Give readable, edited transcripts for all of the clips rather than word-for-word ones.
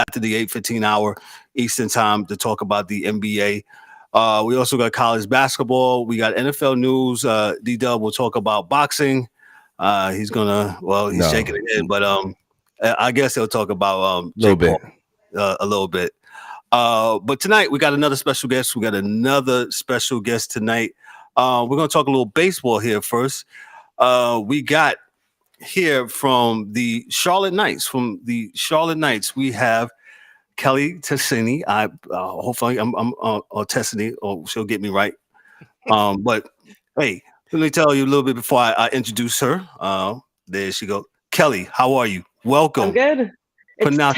after the 8:15 hour Eastern time to talk about the NBA. We also got college basketball. We got NFL news. D-Dub will talk about boxing. He's shaking his head, but I guess he'll talk about Jake Paul a little bit. But tonight we got another special guest. We got another special guest tonight. We're going to talk a little baseball here first. We got here from the Charlotte Knights. We have Kelly Tessini. Hopefully I'm Tessini, or she'll get me right. But hey, let me tell you a little bit before I introduce her. There she goes. Kelly, how are you? Welcome. I'm good. Pronounce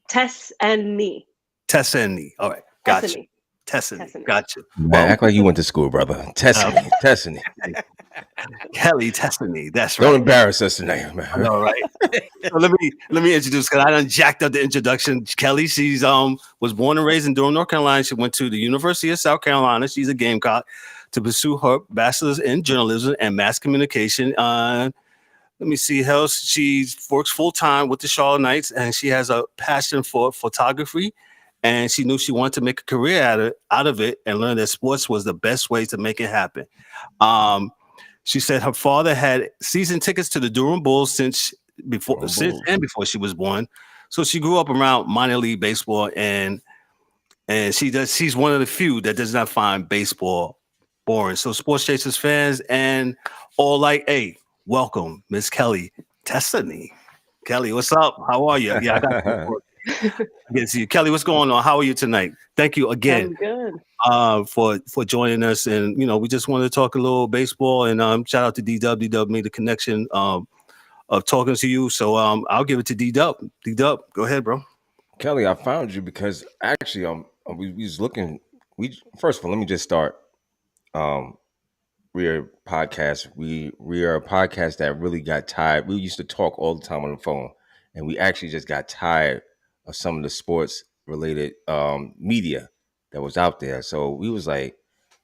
Tessini. Tessini. All right. Gotcha. Tessini. Gotcha. Man, act like you went to school, brother. Tessini. Kelly Tessini. That's right. Don't embarrass us tonight, man. All right. So let me introduce, because I done jacked up the introduction. Kelly, she's was born and raised in Durham, North Carolina. She went to the University of South Carolina. She's a Gamecock to pursue her bachelor's in journalism and mass communication. Let me see how she works full time with the Charlotte Knights, and she has a passion for photography. And she knew she wanted to make a career out of it and learn that sports was the best way to make it happen. She said her father had season tickets to the Durham Bulls since before she was born. So she grew up around minor league baseball, and she's one of the few that does not find baseball boring. So Sports Chasers fans and all hey, welcome, Miss Kelly Tessini. Kelly, what's up? How are you? Yeah, I got good to see you. Kelly, what's going on? How are you tonight? Thank you again. I'm good. For joining us. And we just wanted to talk a little baseball, and shout out to D-Dub. D-Dub made the connection of talking to you. So I'll give it to D-Dub. D-Dub, go ahead, bro. Kelly, I found you because actually we was looking. First of all, let me just start. We are a podcast. We are a podcast that really got tired. We used to talk all the time on the phone, and we actually just got tired of some of the sports related media that was out there. So we was like,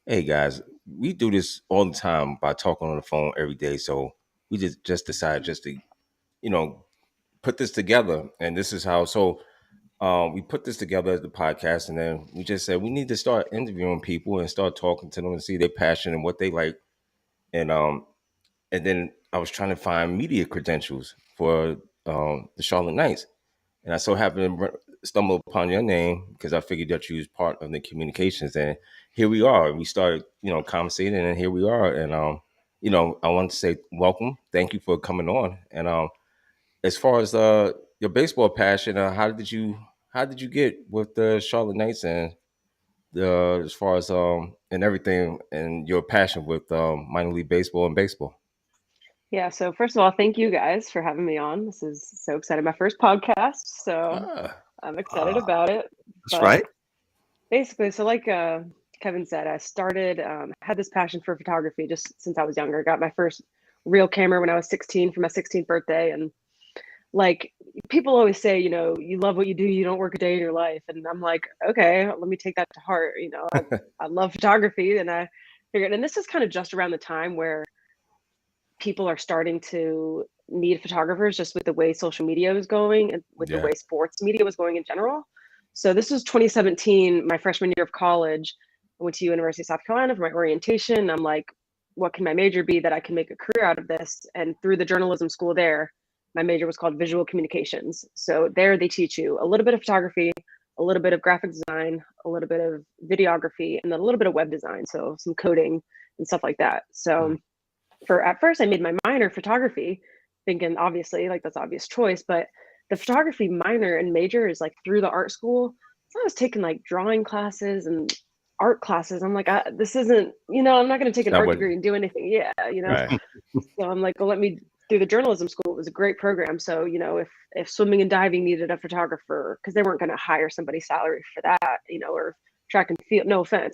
hey guys, we do this all the time by talking on the phone every day. So we just decided just to, put this together. And this is how, we put this together as the podcast, and then we just said we need to start interviewing people and start talking to them and see their passion and what they like. And then I was trying to find media credentials for the Charlotte Knights. And I so happened to stumble upon your name because I figured that you was part of the communications. And here we are. We started, conversating, and here we are. And, I want to say welcome. Thank you for coming on. And as far as your baseball passion, how did you get with the Charlotte Knights, and as far as and everything, and your passion with minor league baseball and baseball? Yeah, so first of all, thank you guys for having me on. This is so exciting. My first podcast, so I'm excited about it. That's right. Basically, so like Kevin said, I started, had this passion for photography just since I was younger. I got my first real camera when I was 16 for my 16th birthday. And like people always say, you love what you do, you don't work a day in your life. And I'm like, okay, let me take that to heart. I love photography, and I figured, and this is kind of just around the time where people are starting to need photographers just with the way social media was going and with the way sports media was going in general. So this was 2017, my freshman year of college. I went to University of South Carolina for my orientation. I'm like, what can my major be that I can make a career out of this? And through the journalism school there, my major was called visual communications. So there they teach you a little bit of photography, a little bit of graphic design, a little bit of videography, and then a little bit of web design. So some coding and stuff like that. So at first I made my minor photography, thinking obviously like that's obvious choice, but the photography minor and major is like through the art school. So I was taking like drawing classes and art classes. I'm like, this isn't, I'm not going to take an art degree and do anything. Yeah. Right. So I'm like, well, let me through the journalism school. It was a great program. So, if swimming and diving needed a photographer, because they weren't going to hire somebody's salary for that, or track and field, no offense,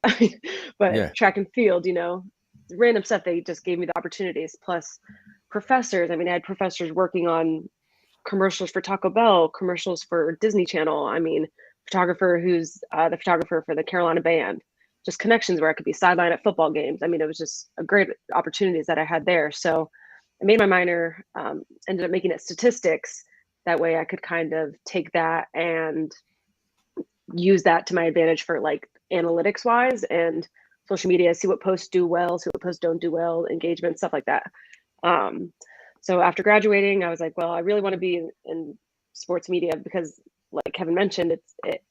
but track and field, random stuff. They just gave me the opportunities. Plus professors. I mean, I had professors working on commercials for Taco Bell, commercials for Disney Channel. I mean, photographer who's the photographer for the Carolina band, just connections where I could be sideline at football games. I mean, it was just a great opportunities that I had there. So I made my minor, ended up making it statistics, That way I could kind of take that and use that to my advantage for like analytics wise and social media, see what posts do well, see what posts don't do well, engagement, stuff like that. So after graduating, I was like, well, I really want to be in sports media because, like Kevin mentioned, it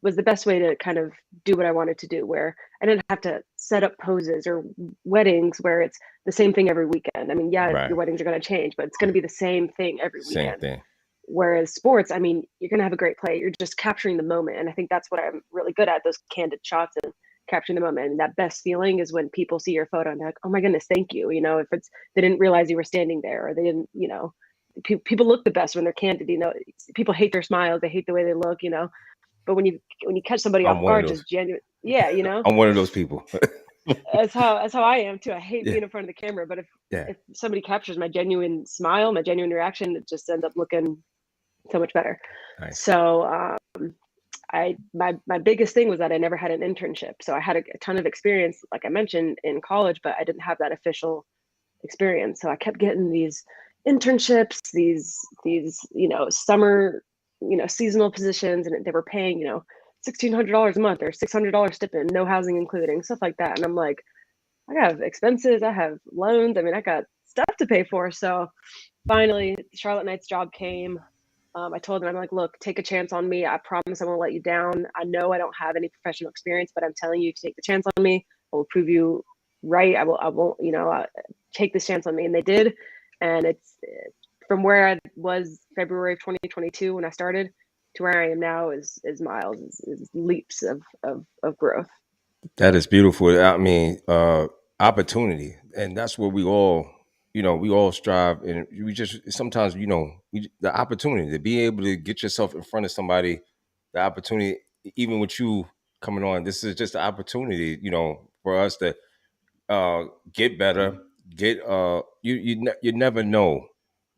was the best way to kind of do what I wanted to do, where I didn't have to set up poses or weddings where it's the same thing every weekend. I mean, yeah, Right. your weddings are going to change, but it's going to be the same thing every Same weekend. thing. Whereas sports, I mean, you're going to have a great play. You're just capturing the moment. And I think that's what I'm really good at, those candid shots and capturing the moment. And that best feeling is when people see your photo and they're like, oh my goodness, thank you. You know, if it's, they didn't realize you were standing there, or they didn't, you know, people look the best when they're candid, you know, people hate their smiles. They hate the way they look, you know, but when you catch somebody I'm off one of guard, those. just genuine. Yeah. You know, I'm one of those people. that's how I am too. I hate Yeah. being in front of the camera, but Yeah. if somebody captures my genuine smile, my genuine reaction, it just ends up looking so much better. Nice. So my biggest thing was that I never had an internship. So I had a ton of experience, like I mentioned, in college, but I didn't have that official experience. So I kept getting these internships, these you know, summer, you know, seasonal positions, and they were paying, you know, $1,600 a month or $600 stipend, no housing including, stuff like that. And I'm like, I have expenses, I have loans. I mean, I got stuff to pay for. So finally, the Charlotte Knights job came. I told them, I'm like, look, take a chance on me. I promise I won't let you down. I know I don't have any professional experience, but I'm telling you to take the chance on me. I will prove you right. I won't, you know, take this chance on me. And they did. And it's from where I was February of 2022 when I started to where I am now is miles, is leaps of growth. That is beautiful. I mean, opportunity, and that's what we all, you know, we all strive, and we just sometimes, you know, the opportunity to be able to get yourself in front of somebody, the opportunity, even with you coming on, this is just an opportunity, you know, for us to get better, get you never know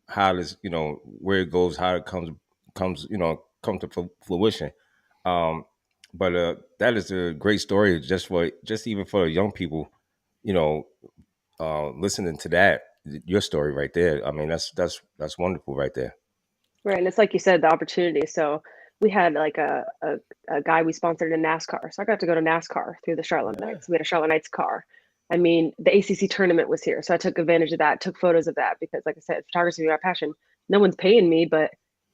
how this, you know, where it goes, how it comes, you know, come to fruition. Um, but that is a great story, just even for young people, you know, listening to that, your story right there. I mean, that's wonderful right there. Right. And it's like you said, the opportunity. So we had like a guy we sponsored in NASCAR. So I got to go to NASCAR through the Charlotte Knights. We had a Charlotte Knights car. I mean, the ACC tournament was here. So I took advantage of that, took photos of that because, like I said, photography is my passion. No one's paying me, but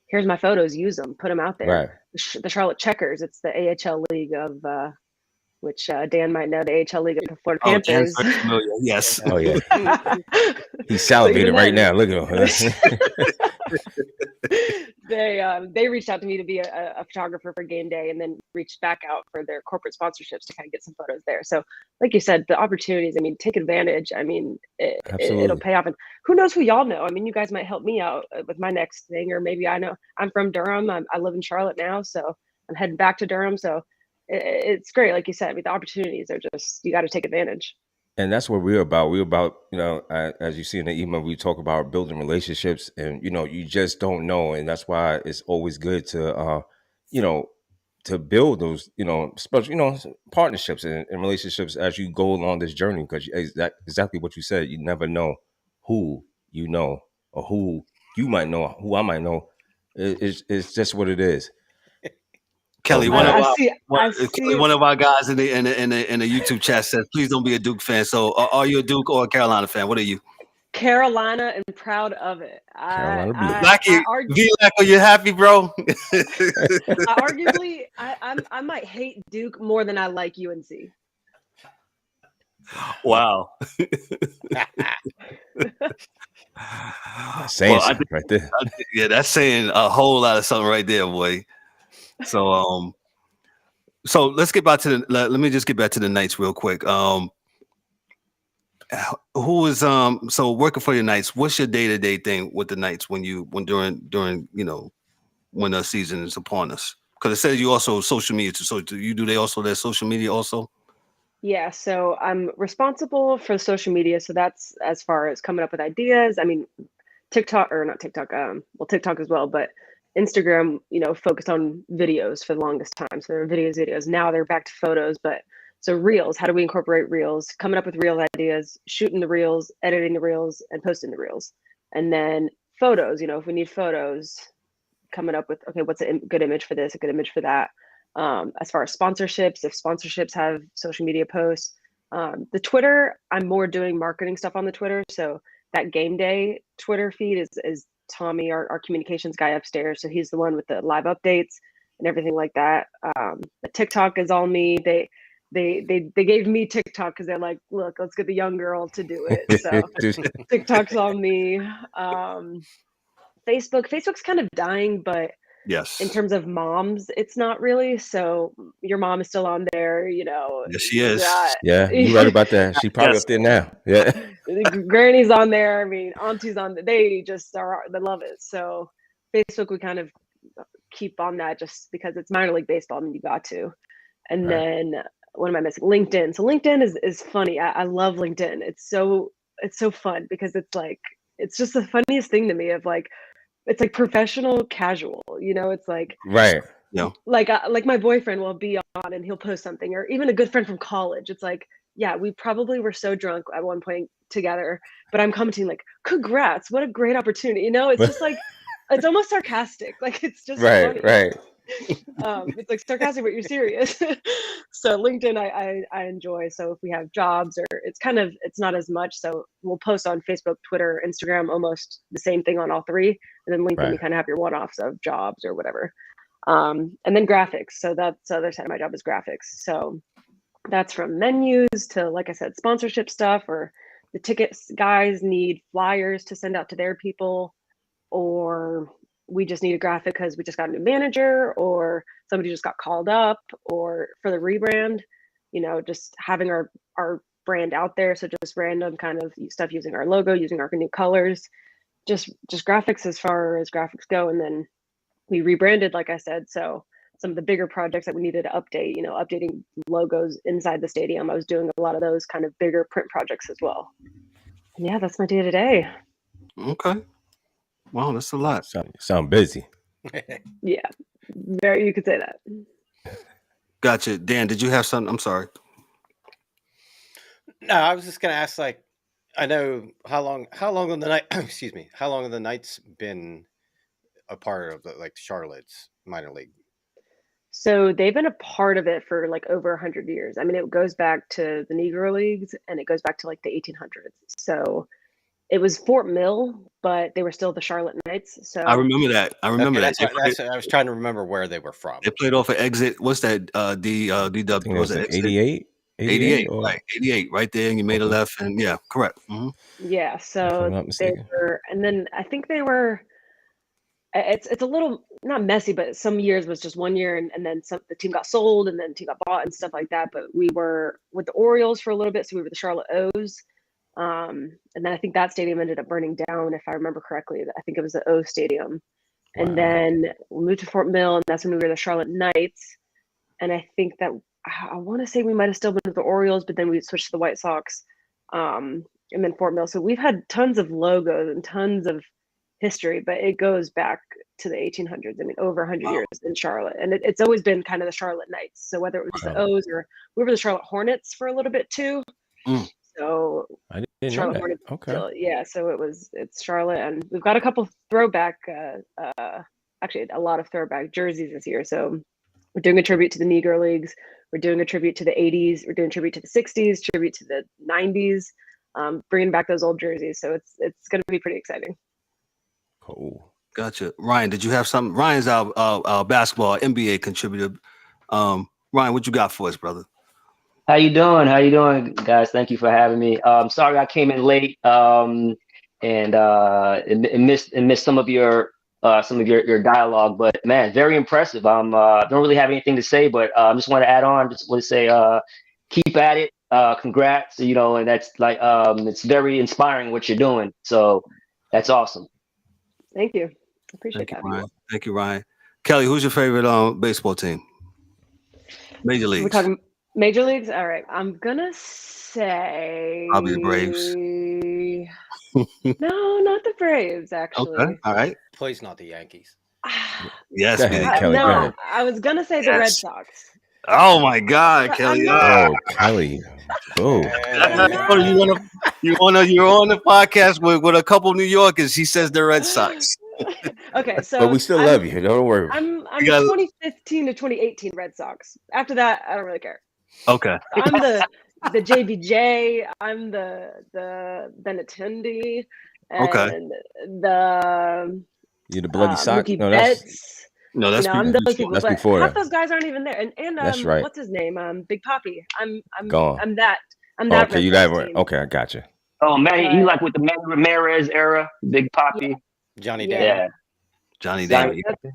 here's my photos. Use them, put them out there. Right. The Charlotte Checkers, it's the AHL league of, which Dan might know, the AHL league of the Florida Oh, Dan's Panthers. very familiar. Yes. Oh yeah. He's salivating right now. Look at him. They reached out to me to be a photographer for game day, and then reached back out for their corporate sponsorships to kind of get some photos there. So like you said, the opportunities, I mean, take advantage. I mean, it'll pay off. And who knows who y'all know? I mean, you guys might help me out with my next thing, or maybe I know I'm from Durham. I live in Charlotte now, so I'm heading back to Durham. So it's great. Like you said, I mean, the opportunities are just, you got to take advantage. And that's what we're about. We're about, you know, as you see in the email, we talk about building relationships, and you know, you just don't know, and that's why it's always good to, you know, to build those, you know, special, you know, partnerships and relationships as you go along this journey. Because exactly what you said, you never know who you know or who you might know, who I might know. It's just what it is. Kelly, So, one man. of our guys in the YouTube chat says, "Please don't be a Duke fan." So, are you a Duke or a Carolina fan? What are you? Carolina, and proud of it. Carolina Blue. Vlack, are you happy, bro? Arguably, I might hate Duke more than I like UNC. Wow. That's saying something right there. Yeah, that's saying a whole lot of something right there, boy. So, so let's get back to let me just get back to the Knights real quick. Who is so working for your Knights? What's your day-to-day thing with the Knights when during you know, when the season is upon us? Because it says you also social media. So do you do they also their social media also? Yeah, so I'm responsible for social media. So that's as far as coming up with ideas. I mean, TikTok, or not TikTok, well, TikTok as well, but Instagram, you know, focused on videos for the longest time. So there are videos. Now they're back to photos, but so reels, how do we incorporate reels? Coming up with reel ideas, shooting the reels, editing the reels, and posting the reels. And then photos, you know, if we need photos, coming up with, okay, what's a good image for this, a good image for that. As far as sponsorships, if sponsorships have social media posts, the Twitter, I'm more doing marketing stuff on the Twitter. So that game day Twitter feed is Tommy, our communications guy upstairs. So he's the one with the live updates and everything like that. The TikTok is all me. They gave me TikTok because they're like, look, let's get the young girl to do it. So TikTok's all me. Facebook's kind of dying, but Yes. in terms of moms, it's not really. So your mom is still on there, you know. Yes, she is. Yeah, you're right about that. She probably Yes. up there now. Yeah. Granny's on there. I mean, auntie's on there. They love it. So Facebook, we kind of keep on that just because it's minor league baseball. I mean, you got to. And then what am I missing? LinkedIn. So LinkedIn is funny. I love LinkedIn. It's so fun because it's just the funniest thing to me of like, it's like professional casual, you know, it's like, Right. Yeah. Like my boyfriend will be on and he'll post something, or even a good friend from college. It's like, yeah, we probably were so drunk at one point together, but I'm commenting like, congrats, what a great opportunity. You know, it's just like, it's almost sarcastic. Like, it's just funny. Right. It's like sarcastic, but you're serious. So LinkedIn, I enjoy. So if we have jobs, or it's not as much. So we'll post on Facebook, Twitter, Instagram, almost the same thing on all three. And then LinkedIn, you kind of have your one-offs of jobs or whatever. And then graphics. So that's the other side of my job is graphics. So that's from menus to, like I said, sponsorship stuff, or the tickets guys need flyers to send out to their people, or we just need a graphic because we just got a new manager, or somebody just got called up, or for the rebrand, you know, just having our brand out there. So just random kind of stuff using our logo, using our new colors, just graphics as far as graphics go. And then we rebranded, like I said. So some of the bigger projects that we needed to update, you know, updating logos inside the stadium. I was doing a lot of those kind of bigger print projects as well. And yeah, that's my day to day. Okay. Wow, that's a lot. Sound busy. Yeah, you could say that. Gotcha. Dan, did you have something? I'm sorry. No, I was just gonna ask, like, I know how long on the night excuse me, how long have the Knights been a part of the Charlotte's minor league? So they've been a part of it for like over 100 years. I mean, it goes back to the Negro Leagues, and it goes back to like the 1800s. So it was Fort Mill, but they were still the Charlotte Knights. So I remember that. I was trying to remember where they were from. They played off of exit. What's that? DW. Was it 88? 88, right? 88, right there, and you made a left, and yeah, correct. Mm-hmm. Yeah, so they were, and then I think they were. It's a little not messy, but some years was just 1 year, and then the team got sold, and then the team got bought and stuff like that. But we were with the Orioles for a little bit, so we were the Charlotte O's. And then I think that stadium ended up burning down, if I remember correctly. I think it was the O Stadium. Wow. And then we moved to Fort Mill, and that's when we were the Charlotte Knights. And I think that I want to say we might have still been with the Orioles, but then we switched to the White Sox, and then Fort Mill. So we've had tons of logos and tons of history, but it goes back to the 1800s. I mean, over 100 years in Charlotte. And it's always been kind of the Charlotte Knights. So whether it was the O's, or we were the Charlotte Hornets for a little bit too. So I didn't Charlotte know Hornets. Okay. Yeah, so it's Charlotte, and we've got a couple throwback, actually a lot of throwback jerseys this year. So we're doing a tribute to the Negro Leagues. We're doing a tribute to the 80s. We're doing a tribute to the 60s, tribute to the 90s, bringing back those old jerseys. So it's going to be pretty exciting. Cool. Gotcha. Ryan, did you have something? Ryan's our basketball NBA contributor. Ryan, what you got for us, brother? How you doing, guys? Thank you for having me. Sorry I came in late and missed some of your dialogue, but man, very impressive. Don't really have anything to say, but just want to add on. Just want to say, keep at it. Congrats. You know, and that's like it's very inspiring what you're doing. So that's awesome. Thank you. Appreciate that. Ryan. Thank you, Ryan. Kelly, who's your favorite baseball team? Major Leagues. We're talking Major Leagues? All right. I'm going to say... Probably the Braves. No, not the Braves, actually. Okay. All right. Please not the Yankees. Yes, Kelly, no, I was going to say the Red Sox. Oh, my God, Kelly. Oh, Kelly. Oh. You're on the podcast with a couple New Yorkers. He says the Red Sox. Okay, so But we still love you. Don't worry. I'm You gotta- 2015 to 2018 Red Sox. After that, I don't really care. Okay. I'm the JBJ. I'm the Benatendi, Okay. and the You're the bloody sock. Mookie No, that's Betts. No, that's I'm before. those people. That's but before half that. those guys aren't even there. And That's right. what's his name? Big Papi. I'm Gone. I'm that okay. Red You Sox got team. okay. I got you. Oh man, you But- like with the Manny Ramirez era, Big Papi. Johnny Yeah. Damon. Yeah. Johnny Johnny- Damon.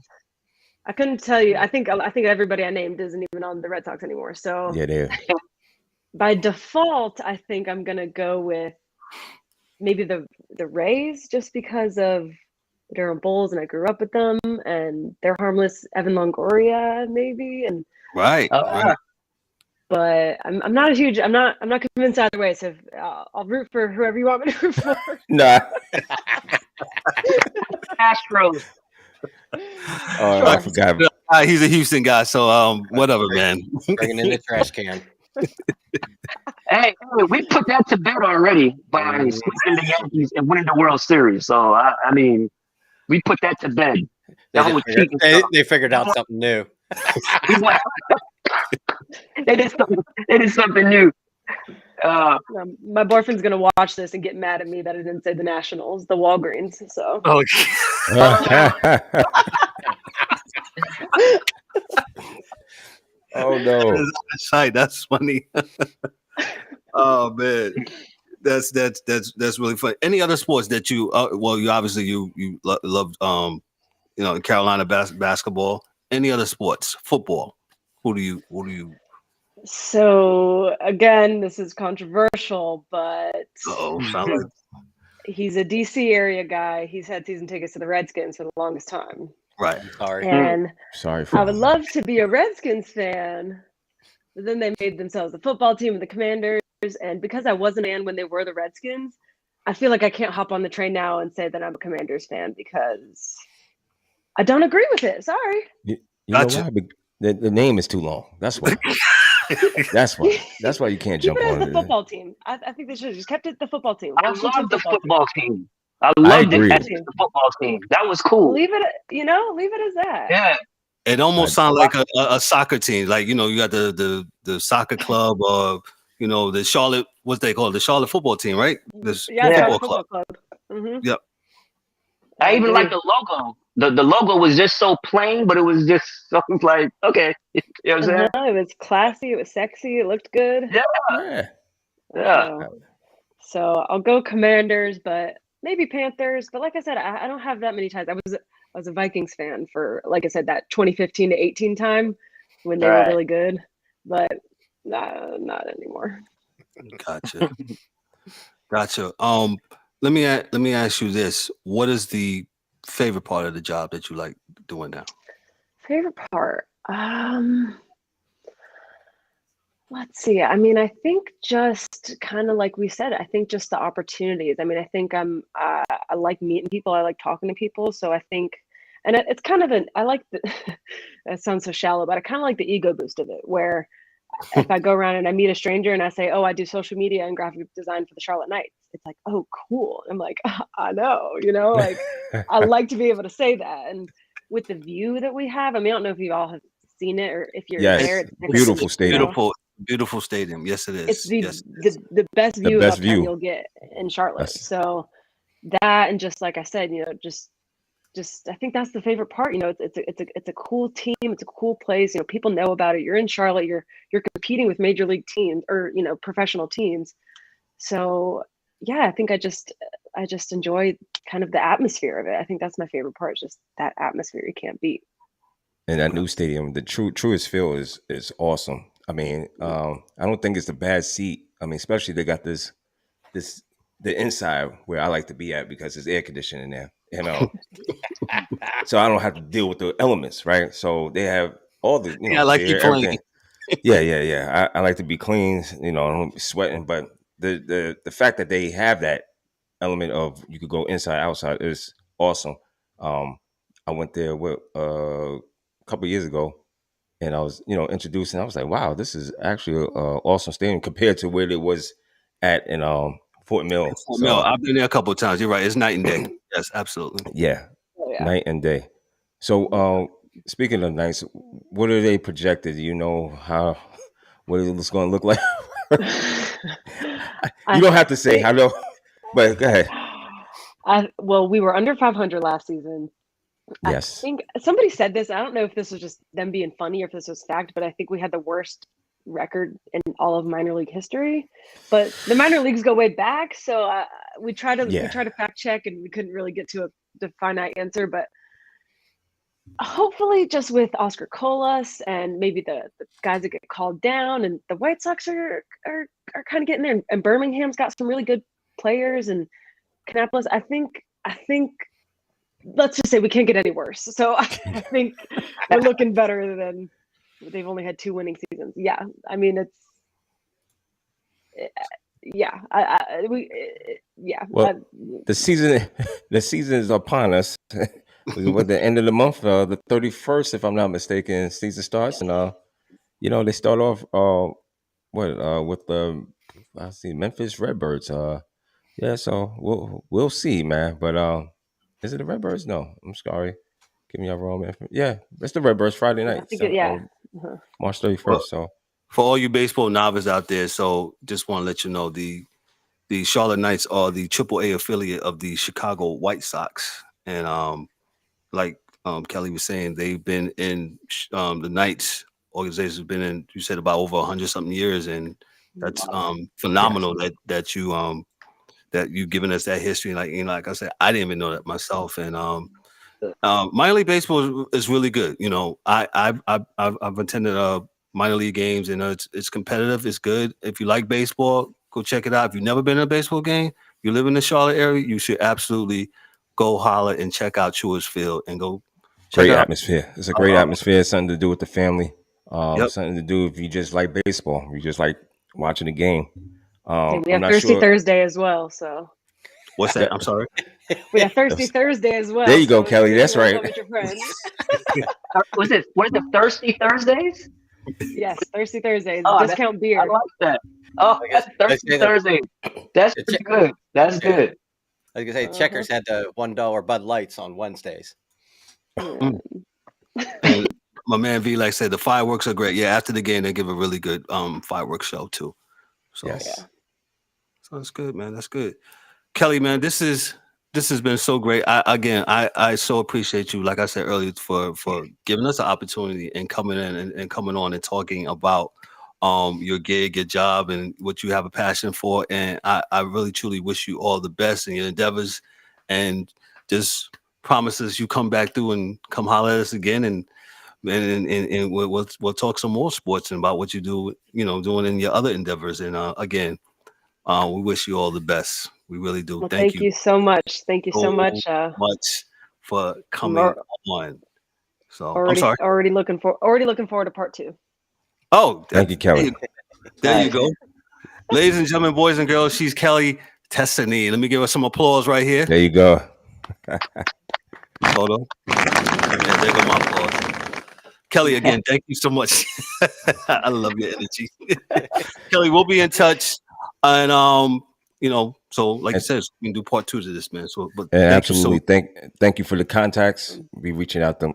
I couldn't tell you. I think everybody I named isn't even on the Red Sox anymore. So Yeah, there. by default, I think I'm gonna go with maybe the Rays, just because of the Durham Bulls, and I grew up with them, and they're harmless. Evan Longoria, maybe, and Right. right. but I'm not a huge. I'm not convinced either way. So I'll root for whoever you want me to root for. Nah. Astros. Oh, I forgot. He's a Houston guy, so whatever, man. Bringing in the trash can. Hey, we put that to bed already by sweeping the Yankees and winning the World Series. So I mean, we put that to bed. They, That whole just figured, cheating they, stuff. they figured out something new. We went- They did something new. My boyfriend's gonna watch this and get mad at me that I didn't say the Nationals, the Walgreens. So Oh, Oh no. that's funny. Oh man, that's really funny. Any other sports that you? Well, you obviously you love Carolina basketball. Any other sports? Football. Who do you? So again, this is controversial, but he's a DC area guy. He's had season tickets to the Redskins for the longest time. Right. Sorry. And Sorry for I would love to be a Redskins fan, but then they made themselves a football team with the Commanders. And because I wasn't a fan when they were the Redskins, I feel like I can't hop on the train now and say that I'm a Commanders fan because I don't agree with it. Sorry. You Gotcha. know why? The name is too long. That's why. That's why you can't Keep jump it as on the it. football team. I think they should have just kept it the football team. I Washington love the football football team. I loved agree. it as the football team. That was cool. Leave it as that. Yeah. It almost sounds like a soccer team. Like you got the soccer club or the Charlotte. What's they call it? The Charlotte football team, right? This Yeah, football club. Mm-hmm. Yep. I even like the logo. The logo was just so plain, but it was just something like, okay. You know what I'm saying? It was classy. It was sexy. It looked good. Yeah. Yeah. So I'll go Commanders, but maybe Panthers. But like I said, I don't have that many ties. I was a Vikings fan for, like I said, that 2015 to 18 time when they were really good, but not anymore. Gotcha. Let me ask you this: what is the favorite part of the job that you like doing now? Favorite part? Let's see. I mean, I think just kind of like we said, I think just the opportunities. I mean, I think I like meeting people. I like talking to people. So I think, and it's kind of I like that sounds so shallow, but I kind of like the ego boost of it, where if I go around and I meet a stranger and I say, oh, I do social media and graphic design for the Charlotte Knights, it's like, oh, cool. I'm like, I know, like I like to be able to say that. And with the view that we have, I mean, I don't know if you all have seen it or if you're there. It's beautiful stadium. Beautiful stadium. Yes, it is. It's yes. the best view best of view you'll get in Charlotte. That's... So that, and just like I said, just I think that's the favorite part. It's a cool team. It's a cool place. People know about it. You're in Charlotte. You're competing with major league teams or professional teams. So yeah, I think I just enjoy kind of the atmosphere of it. I think that's my favorite part. Just that atmosphere you can't beat. And that new stadium, the truest feel is awesome. I mean, I don't think it's a bad seat. I mean, especially they got the inside where I like to be at because there's air conditioning there. So I don't have to deal with the elements, right? So they have all the I like you playing. Yeah. I like to be clean, I don't be sweating. But the fact that they have that element of you could go inside, outside is awesome. I went there a couple of years ago, and I was introducing. I was like, wow, this is actually an awesome stadium compared to where it was at in Fort Mill. I've been there a couple of times. You're right. It's night and day. Yes, absolutely. Yeah. Oh, yeah. Yeah. night and day. So, speaking of nights, what are they projected? Do you know what it's going to look like? You don't have to say how, but go ahead. Well, we were under 500 last season. I Yes. think somebody said this. I don't know if this was just them being funny or if this was fact, but I think we had the worst record in all of minor league history. But the minor leagues go way back, so we try to fact check, and we couldn't really get to a finite answer. But hopefully, just with Oscar Colas and maybe the guys that get called down, and the White Sox are kind of getting there, and Birmingham's got some really good players, and Kannapolis. I think. Let's just say we can't get any worse. So I think we're looking better than they've only had 2 winning seasons. Yeah, I mean Well, the season is upon us. We're at the end of the month, the 31st, if I'm not mistaken. Season starts, and they start off with the I see Memphis Redbirds. Yeah, so we'll see, man. But is it the Redbirds? No, I'm sorry. Give me a wrong man. Yeah, it's the Redbirds Friday night. March 31st. Well, so for all you baseball novices out there, so just want to let you know the Charlotte Knights are the AAA affiliate of the Chicago White Sox, and like Kelly was saying, they've been in the Knights organization has been in. You said about over 100-something years, and that's phenomenal that you've given us that history. Like I said, I didn't even know that myself, and minor league baseball is really good. I've attended minor league games, and it's competitive. It's good. If you like baseball, go check it out. If you've never been to a baseball game, you live in the Charlotte area, you should absolutely go holler and check out Chewers Field and go check great out. Atmosphere. It's a great atmosphere. It's something to do with the family. Yep. Something to do if you just like baseball. You just like watching the game. We have Thursday as well. So what's that? I'm sorry. We have Thursday as well. There you go, Kelly. That's right. With your friends. Was it Thirsty Thursdays? Yes, Thirsty Thursdays. Oh, discount beer. I like that. Oh, that's Thirsty Thursday. That's pretty good. That's good. I was gonna say Checkers had the $1 Bud Lights on Wednesdays. And my man V like said the fireworks are great. Yeah, after the game they give a really good fireworks show too. So yes. So that's good, man. That's good. Kelly, man, this has been so great. I so appreciate you, like I said earlier, for giving us an opportunity and coming in and coming on and talking about your gig, your job, and what you have a passion for. And I really truly wish you all the best in your endeavors, and just promises you come back through and come holler at us again, and we'll talk some more sports and about what you do, doing in your other endeavors. And again, we wish you all the best. We really do. Well, thank you so much. Thank you so much. Much for coming on. So I'm sorry. Already looking forward to part 2. Oh, thank you, Kelly. There you go. Ladies and gentlemen, boys and girls, she's Kelly Tessany. Let me give her some applause right here. There you go. Hold on. There go my applause. Kelly, again, thank you so much. I love your energy. Kelly, we'll be in touch. And so like you said, we can do part 2 to this, man. So but absolutely. Thank you for the contacts. Be reaching out to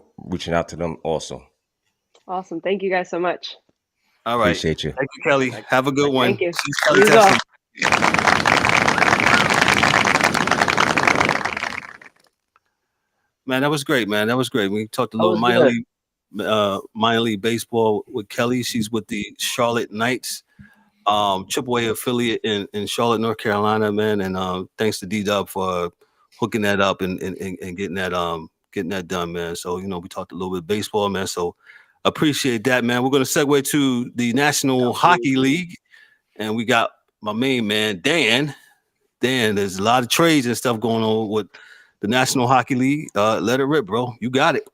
them also. Awesome. Thank you guys so much. All right. Appreciate you. Thank you, Kelly. Have a good one. Thank you. Kelly Tessany. Man, that was great, man. That was great. We talked a little minor league baseball with Kelly. She's with the Charlotte Knights, AAA affiliate in Charlotte, North Carolina, man. And thanks to D-Dub for hooking that up and getting that done, man. So, we talked a little bit of baseball, man. So appreciate that, man. We're going to segue to the National Hockey League. And we got my main man, Dan. Dan, there's a lot of trades and stuff going on with the National Hockey League. Let it rip, bro. You got it.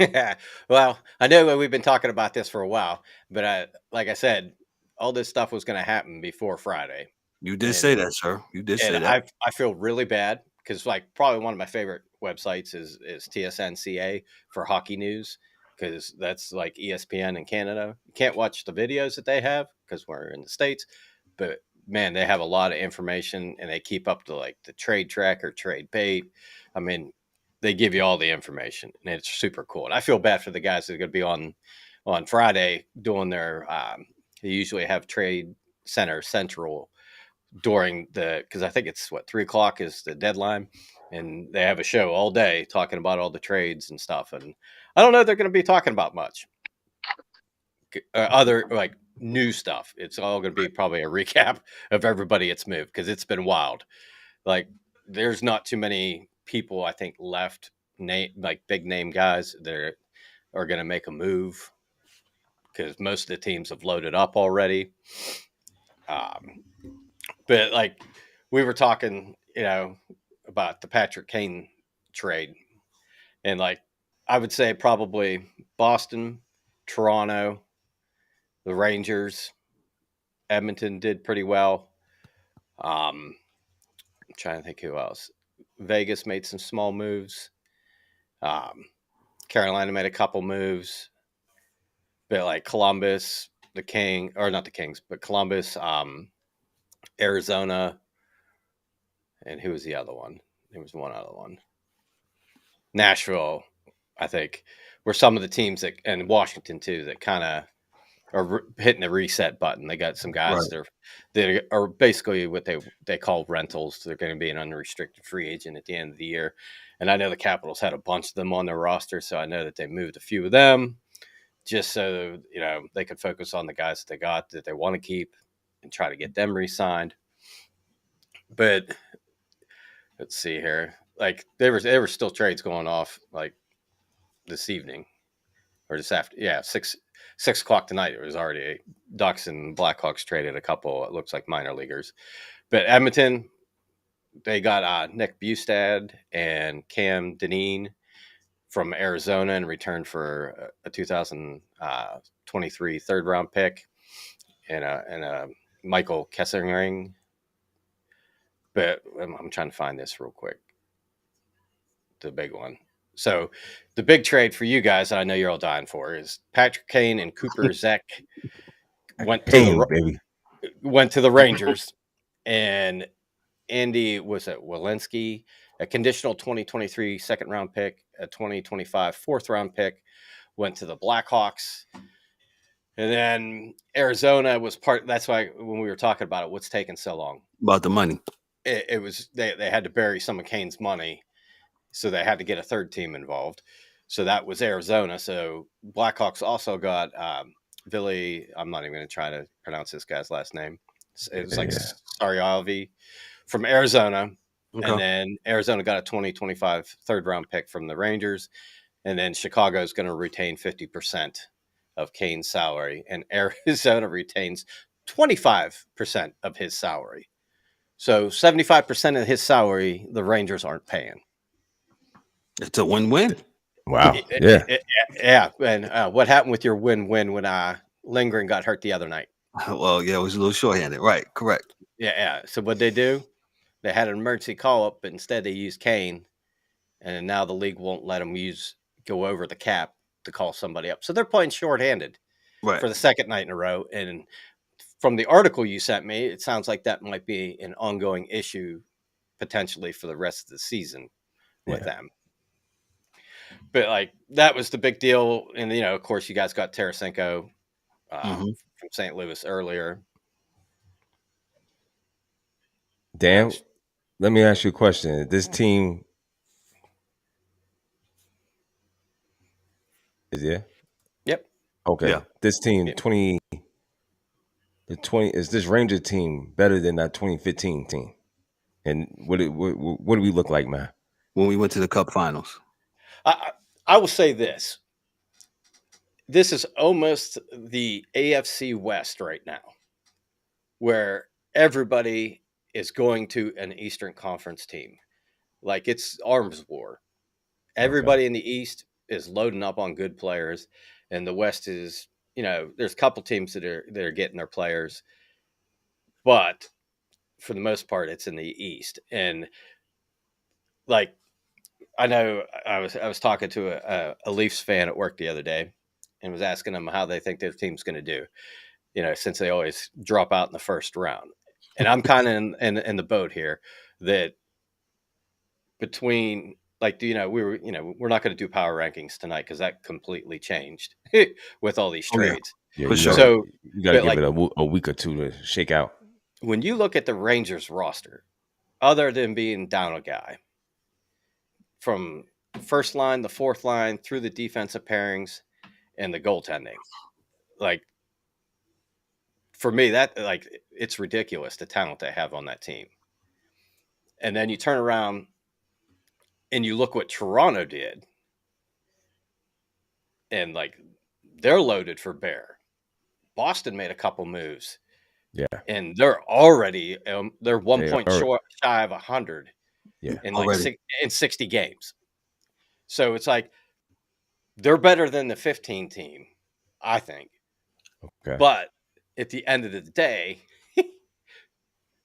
Yeah. Well, I know we've been talking about this for a while, but like I said, all this stuff was going to happen before Friday. You did say that, sir. You did say that. I feel really bad because probably one of my favorite websites is TSNCA for hockey news, because that's like ESPN in Canada. You can't watch the videos that they have because we're in the States, but man, they have a lot of information and they keep up to like the trade tracker, trade bait. I mean, they give you all the information, and it's super cool. And I feel bad for the guys that are going to be on Friday doing their. They usually have Trade Center Central during because I think it's 3:00 is the deadline, and they have a show all day talking about all the trades and stuff. And I don't know if they're going to be talking about much other like new stuff. It's all going to be probably a recap of everybody it's moved because it's been wild. Like there's not too many people I think left like big name guys that are going to make a move because most of the teams have loaded up already. But like we were talking, about the Patrick Kane trade, and like I would say probably Boston, Toronto, the Rangers, Edmonton did pretty well. I'm trying to think who else. Vegas made some small moves. Carolina made a couple moves, but like Columbus, not the Kings, but Columbus, Arizona, and who was the other one? There was one other one. Nashville, I think, were some of the teams and Washington too, that kind of are hitting the reset button. They got some guys that are basically what they call rentals. They're going to be an unrestricted free agent at the end of the year. And I know the Capitals had a bunch of them on their roster, so I know that they moved a few of them just so, they could focus on the guys that they got that they want to keep and try to get them re-signed. But let's see here. Like there were still trades going off like this evening or this after. Yeah, 6:00 tonight. It was already Ducks and Blackhawks traded a couple. It looks like minor leaguers, but Edmonton, they got Nick Bustad and Cam Dineen from Arizona in return for a 2023 third round pick and a Michael Kessering. But I'm trying to find this real quick. The big one. So the big trade for you guys that I know you're all dying for is Patrick Kane and Cooper Zek went to the Rangers, and Andy Welinski, a conditional 2023 second round pick, a 2025 fourth round pick, went to the Blackhawks. And then Arizona was that's why when we were talking about it, what's taking so long? About the money. It was they had to bury some of Kane's money. So they had to get a third team involved. So that was Arizona. So Blackhawks also got Billy. I'm not even going to try to pronounce this guy's last name. It was like Sariavi from Arizona. Okay. And then Arizona got a 2025 third round pick from the Rangers. And then Chicago is going to retain 50% of Kane's salary. And Arizona retains 25% of his salary. So 75% of his salary, the Rangers aren't paying. It's a win-win. Wow. Yeah. And what happened with your win-win when Lindgren got hurt the other night? Well, yeah, it was a little shorthanded. Right. Correct. Yeah. So what they do? They had an emergency call-up, but instead they used Kane, and now the league won't let them go over the cap to call somebody up. So they're playing shorthanded for the second night in a row. And from the article you sent me, it sounds like that might be an ongoing issue potentially for the rest of the season with them. But like that was the big deal, and of course, you guys got Tarasenko from St. Louis earlier. Dan, let me ask you a question. This team is Yep. Okay. Yeah. This team, 20 is this Ranger team better than that 2015 team? And what do we look like, man? When we went to the Cup Finals. I will say this. This is almost the AFC West right now, where everybody is going to an Eastern Conference team. Like it's arms war. Everybody in the East is loading up on good players, and the West is, there's a couple teams that are getting their players, but for the most part, it's in the East. And like, I know I was talking to a Leafs fan at work the other day and was asking them how they think their team's going to do, since they always drop out in the first round. And I'm kind of in the boat here that between like, we're not going to do power rankings tonight because that completely changed with all these Oh, yeah. trades. Yeah, For you sure. gotta, So, you got to but give like it a week or two to shake out. when you look at the Rangers roster, other than being down a guy from first line, the fourth line, through the defensive pairings and the goaltending, like for me, that like it's ridiculous the talent they have on that team. And then you turn around and you look what Toronto did, and like they're loaded for bear. Boston made a couple moves, Yeah, and they're already they're one they point are. shy of 100 Yeah, in Already. in 60 games. So it's like they're better than the 15 team, I think. okay, But at the end of the day,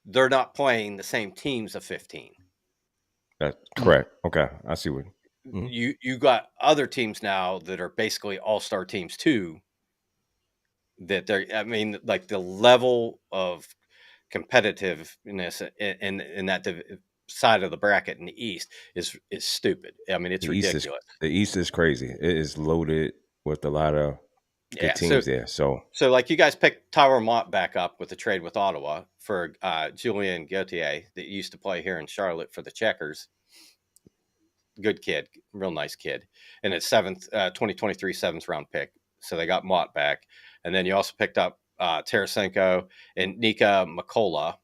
they're not playing the same teams of 15. that's correct. Okay, I see what. Mhm. You got other teams now that are basically all-star teams too, that they're, I mean, like the level of competitiveness in that side of the bracket in the East is stupid. I mean, it's The East is ridiculous. the East is crazy. It is loaded with a lot of good Yeah. So teams there. So like you guys picked Tyler Mott back up with the trade with Ottawa for Julien Gauthier that used to play here in Charlotte for the Checkers. Good kid, real nice kid, and it's 2023 seventh round pick. So they got Mott back, and then you also picked up Tarasenko and Nika Makola,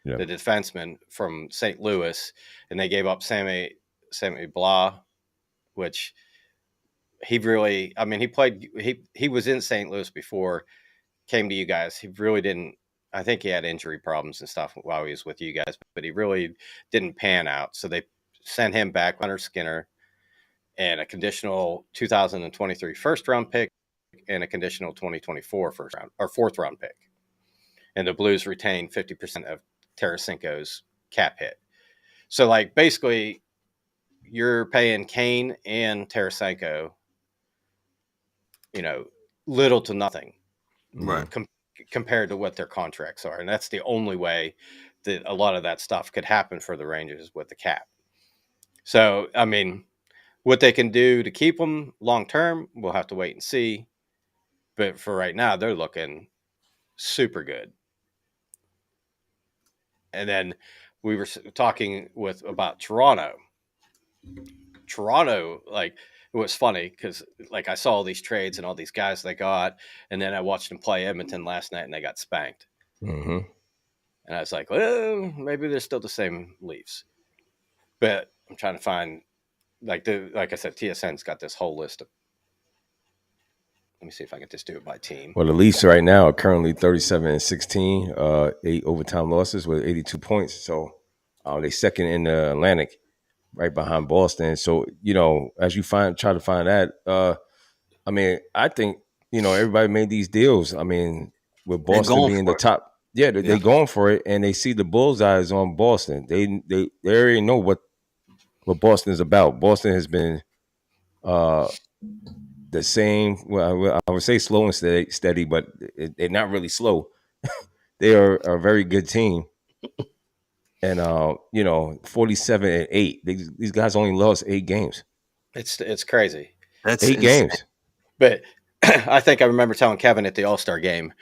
yeah, the defenseman from St. Louis, and they gave up Sammy Blah, which he really, I mean, he was in St. Louis before, came to you guys. He really didn't. I think he had injury problems and stuff while he was with you guys, but he really didn't pan out. So they sent him back, Leonard Skinner, and a conditional 2023 first round pick and a conditional 2024 first round or fourth round pick. And the Blues retained 50% of Tarasenko's cap hit. So like basically you're paying Kane and Tarasenko, little to nothing Right. compared to what their contracts are. And that's the only way that a lot of that stuff could happen for the Rangers with the cap. So, I mean, what they can do to keep them long term, we'll have to wait and see. But for right now, they're looking super good. And then we were talking about Toronto. Toronto, like, it was funny because like I saw all these trades and all these guys they got, and then I watched them play Edmonton last night and they got spanked. hmm And I was like, well, maybe they're still the same Leafs. But I'm trying to find like I said, TSN's got this whole list of. Let me see if I can just do it by team. Well, the Leafs right now are currently 37-16, 8 overtime losses with 82 points. So they second in the Atlantic, right behind Boston. So as you try to find that, I mean, I think everybody made these deals. I mean, with They're Boston going being for the it. top, yeah, they're Yeah. going for it, and they see the bullseyes on Boston. They already know what Boston is about. Boston has been the same. Well, I would say slow and steady, but they're not really slow. They are a very good team, and 47-8. These guys only lost 8 games. It's crazy. That's 8 insane. games. But I think I remember telling Kevin at the All-Star game,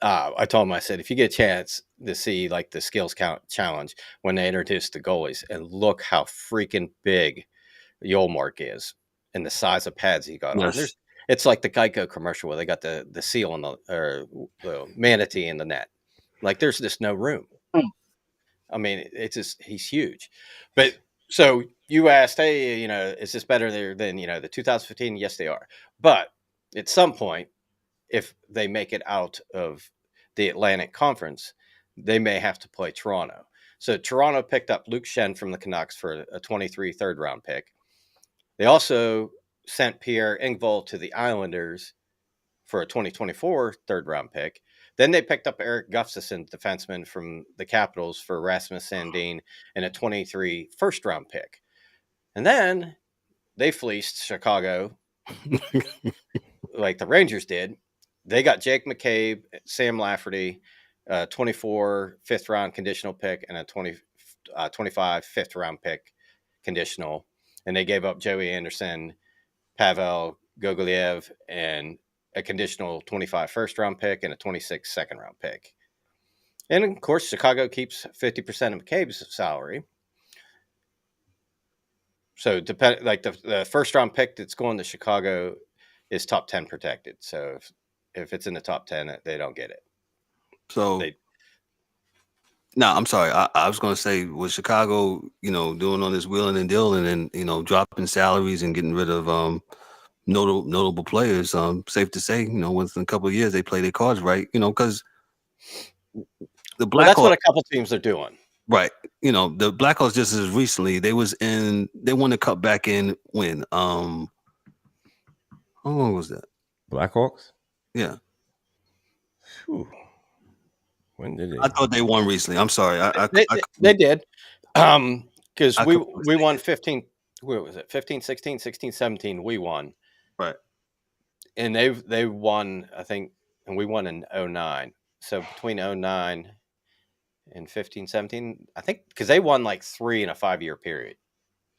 I told him, I said, if you get a chance to see like the skills count challenge when they introduced the goalies and look how freaking big Yolmark is and the size of pads he got on. Yes. It's like the Geico commercial where they got the seal in the manatee in the net. Like there's just no room. I mean, it's just he's huge. But so you asked, hey, is this better than the 2015? Yes, they are. But at some point, if they make it out of the Atlantic Conference, they may have to play Toronto. So Toronto picked up Luke Shen from the Canucks for a 23 third round pick. They also sent Pierre Engvall to the Islanders for a 2024 third round pick. Then they picked up Eric Gustafsson, defenseman from the Capitals, for Rasmus Sandin and a 23 first round pick. And then they fleeced Chicago like the Rangers did. They got Jake McCabe, Sam Lafferty, 24 fifth round conditional pick, and a 25 fifth round pick conditional. and they gave up Joey Anderson, Pavel Gogoliev, and a conditional 25 first-round pick and a 26 second-round pick. And, of course, Chicago keeps 50% of McCabe's salary. So, the first-round pick that's going to Chicago is top 10 protected. So, if it's in the top 10, they don't get it. So, no, I'm sorry. I was going to say, was Chicago, doing all this wheeling and dealing and, dropping salaries and getting rid of notable players, safe to say, within a couple of years, they play their cards right, because the Blackhawks. That's what a couple teams are doing. Right. The Blackhawks just as recently, they won the cup back in when? How long was that? Blackhawks? Yeah. Whew. When did they? I thought they won recently. I'm sorry. They did. Because we won 15. Where was it? 15, 16, 16, 17. We won. Right. And they won, I think, and we won in 09. So between 09 and 15, 17, I think, because they won like 3 in a 5-year period.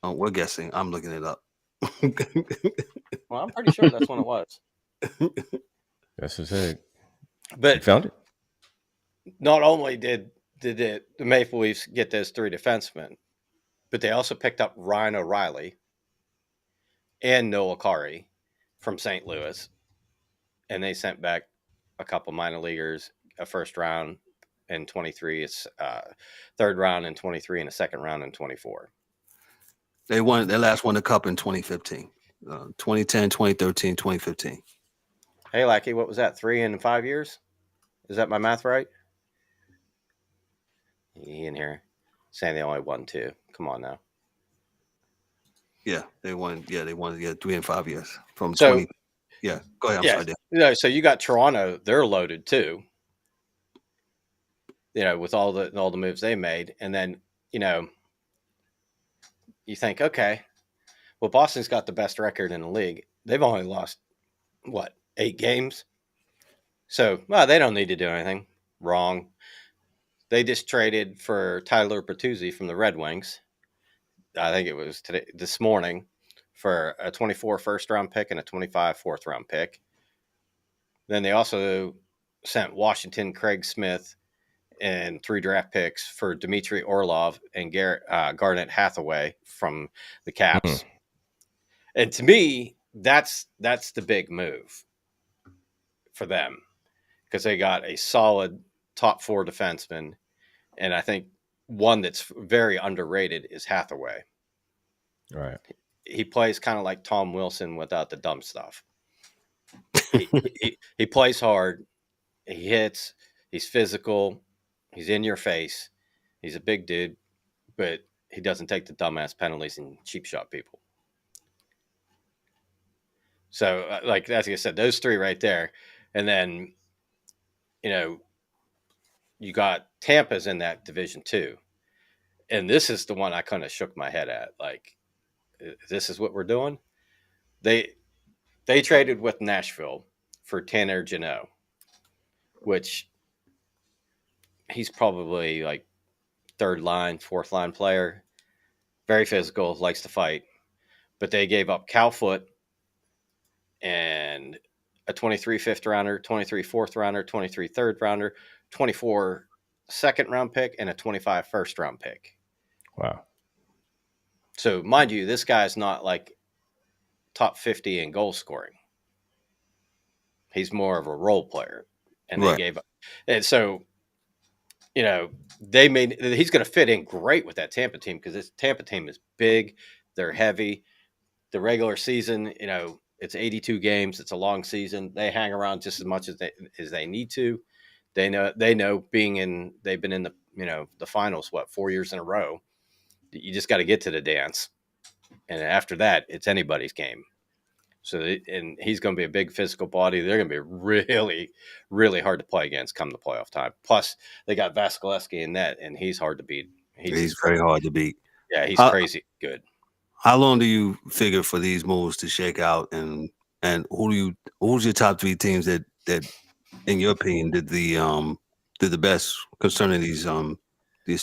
Oh, we're guessing. I'm looking it up. Well, I'm pretty sure that's when it was. That's what's it. But you found it. Not only did the Maple Leafs get those 3 defensemen, but they also picked up Ryan O'Reilly and Noah Kari from St. Louis, and they sent back a couple minor leaguers, a first round in 23, it's third round in 23, and a second round in 24. They last won the cup in 2015, 2010, 2013, 2015. Hey, Lackey, what was that? 3 in 5 years? Is that my math right? He in here saying they only won 2. Come on now. Yeah, they won. Yeah, they won. Yeah, 3 and 5 years from 20. So, Yeah, go ahead. I'm sorry. No, so you got Toronto. They're loaded too. With all the moves they made, and then you think, okay, well, Boston's got the best record in the league. They've only lost 8 games. So, they don't need to do anything. Wrong. They just traded for Tyler Bertuzzi from the Red Wings. I think it was this morning, for a 24 first-round pick and a 25 fourth-round pick. Then they also sent Washington Craig Smith and 3 draft picks for Dmitry Orlov and Garnet Hathaway from the Caps. Mm-hmm. And to me, that's the big move for them, because they got a solid top 4 defenseman, and I think one that's very underrated is Hathaway. Right. He plays kind of like Tom Wilson without the dumb stuff. He plays hard. He hits. He's physical. He's in your face. He's a big dude, but he doesn't take the dumbass penalties and cheap shot people. So, as I said, those 3 right there. And then, you got Tampa's in that division too. And this is the one I kind of shook my head at. Like, this is what we're doing? They traded with Nashville for Tanner Jeannot, which he's probably like 3rd line, 4th line player. Very physical, likes to fight. But they gave up Cal Foote and a 23 5th rounder, 23 4th rounder, 23 3rd rounder, 24 second round pick, and a 25 first round pick. Wow. So, mind you, this guy's not like top 50 in goal scoring. He's more of a role player. And they gave up. And so, he's going to fit in great with that Tampa team, because this Tampa team is big. They're heavy. The regular season, it's 82 games. It's a long season. They hang around just as much as they need to. They know they've been in the, the finals, 4 years in a row. You just got to get to the dance. And after that, it's anybody's game. So, and he's going to be a big physical body. They're going to be really, really hard to play against come the playoff time. Plus, they got Vasilevsky in net, and he's hard to beat. He's very hard to beat. Yeah, he's crazy good. How long do you figure for these moves to shake out? And who's your top 3 teams that in your opinion did the best concerning these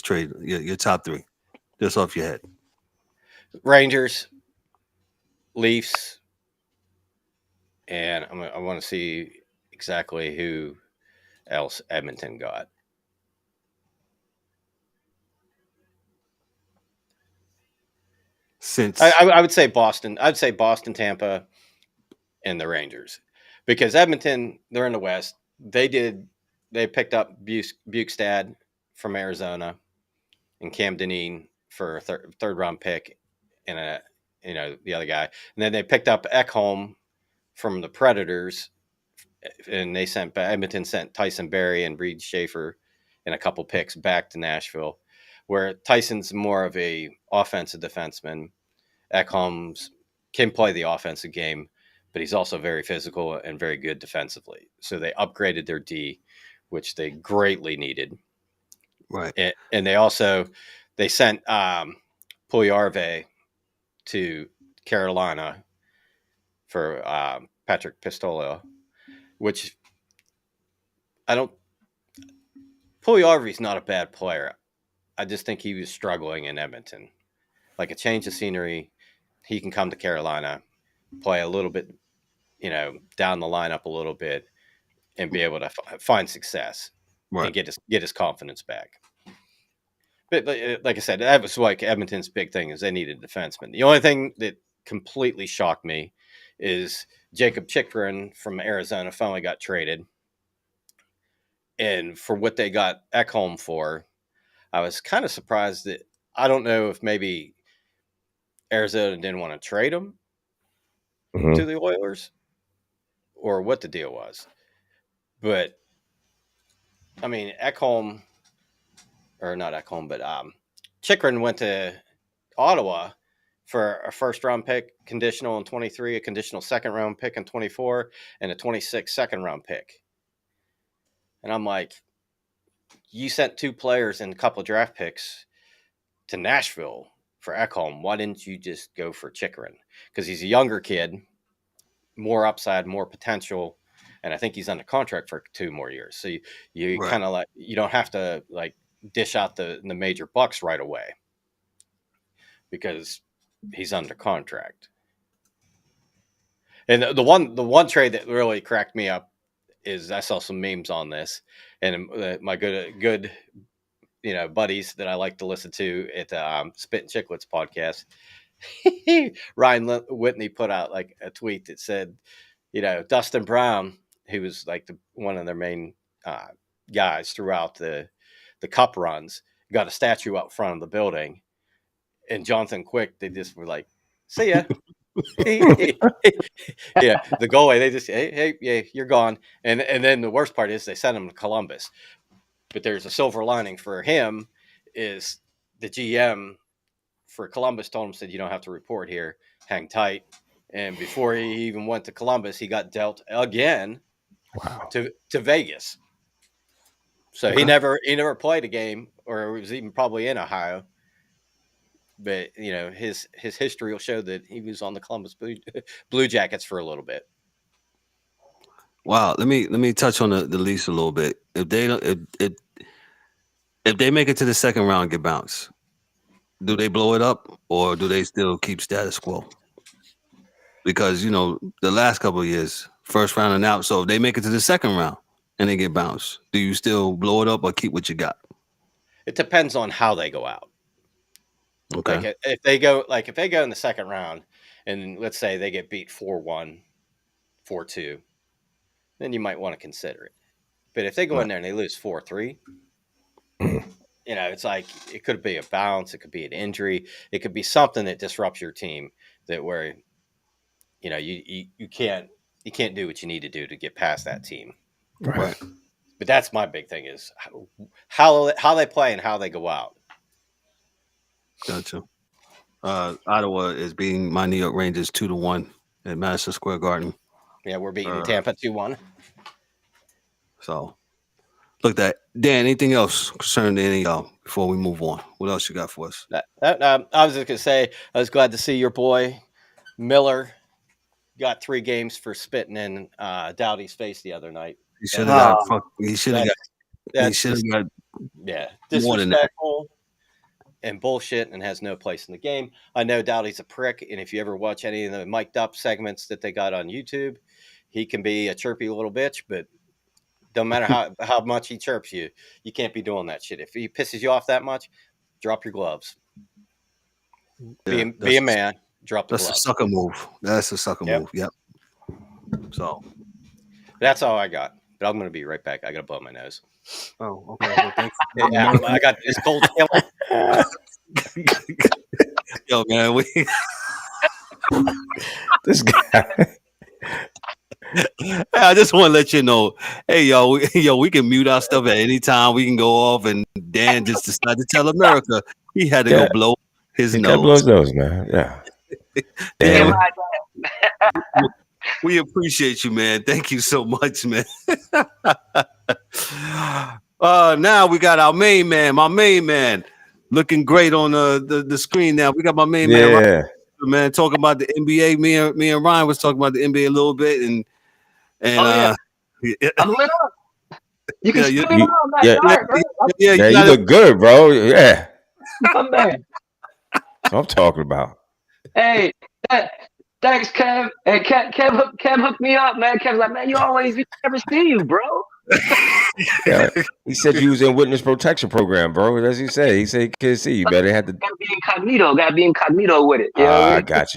trades? Your top 3, just off your head. Rangers, Leafs, and I want to see exactly who else Edmonton got. Since I would say Boston. I'd say Boston, Tampa, and the Rangers, because Edmonton, they're in the West. They picked up Bukestad from Arizona and Cam Dineen for a third round pick, and the other guy, and then they picked up Ekholm from the Predators, and Edmonton sent Tyson Barrie and Reed Schaefer and a couple picks back to Nashville, where Tyson's more of a offensive defenseman. Ekholm's can play the offensive game, but he's also very physical and very good defensively. So they upgraded their D, which they greatly needed. right, And they sent Puljujarvi to Carolina for Patrick Pistola, which Puljujarvi's not a bad player. I just think he was struggling in Edmonton. Like a change of scenery, he can come to Carolina, play a little bit, down the lineup a little bit, and be able to find success and get his confidence back. But like I said, that was like Edmonton's big thing is they needed a defenseman. The only thing that completely shocked me is Jacob Chychrun from Arizona finally got traded. And for what they got Ekholm for, I was kind of surprised that I don't know if maybe Arizona didn't want to trade him to the Oilers or what the deal was. But, I mean, Chychrun went to Ottawa for a first-round pick, conditional in 23, a conditional second-round pick in 24, and a 26 second-round pick. And I'm like, you sent two players and a couple of draft picks to Nashville for Ekholm. Why didn't you just go for Chychrun? Because he's a younger kid, more upside, more potential, and I think he's under contract for 2 more years. So you kind of you don't have to dish out the major bucks right away because he's under contract. And the one trade that really cracked me up is I saw some memes on this, and my good buddies that I like to listen to at the Spit and Chicklets podcast, Ryan Whitney put out a tweet that said, Dustin Brown, who was one of their main guys throughout the cup runs, got a statue out front of the building, and Jonathan Quick, they just were like, "See ya." Yeah, the goalie, they just hey, yeah, you're gone. And then the worst part is they sent him to Columbus. But there's a silver lining for him is the GM for Columbus told him, said, you don't have to report here, hang tight. And before he even went to Columbus, he got dealt again to Vegas. So he never played a game or was even probably in Ohio. But his history will show that he was on the Columbus Blue Jackets for a little bit. Wow, let me touch on the Leafs a little bit. If they make it to the second round and get bounced, do they blow it up or do they still keep status quo? Because the last couple of years, first round and out. So if they make it to the second round and they get bounced, do you still blow it up or keep what you got? It depends on how they go out. Okay. If they go in the second round and let's say they get beat 4-1, 4-2, then you might want to consider it. But if they go in there and they lose 4-3, it's it could be a bounce, it could be an injury, it could be something that disrupts your team that where you can't do what you need to do to get past that team. Right. But that's my big thing is how they play and how they go out. Gotcha. Ottawa is beating my New York Rangers 2-1 at Madison Square Garden. Yeah, we're beating Tampa 2-1. So, look that. Dan, anything else concerning any of y'all before we move on? What else you got for us? I was just going to say, I was glad to see your boy Miller got 3 games for spitting in Doughty's face the other night. He should have got. He should have got. Yeah, disrespectful. and bullshit and has no place in the game. I know Doughty's a prick, and if you ever watch any of the mic'd up segments that they got on YouTube, he can be a chirpy little bitch, but don't matter how much he chirps you, you can't be doing that shit. If he pisses you off that much, drop your gloves. Yeah, Be a man. Drop the That's gloves. a sucker move. That's a sucker move. Yep. So that's all I got. But I'm going to be right back. I got to blow my nose. Oh, okay. Well, thanks. Yeah, I got this cold feeling. Yo, man, This guy. I just want to let you know, hey, we can mute our stuff at any time. We can go off, and Dan just decided to tell America he had to go blow his He nose. blow his nose, man. Yeah. Dan, we appreciate you, man. Thank you so much, man. Now we got our main man, my main man, looking great on the screen. Now we got my main man, talking about the NBA. Me and Ryan was talking about the NBA a little bit, and I'm lit up. You can spin it on that dark, bro. You look good, bro. Yeah. My man. That's what I'm talking about. Hey, thanks, Kev. Hey, Kev hooked me up, man. Kev's like, man, we never see you, bro. Yeah. He said you was in witness protection program, bro. That's what he said. He said he can't see you, better had to gotta be incognito with it. I got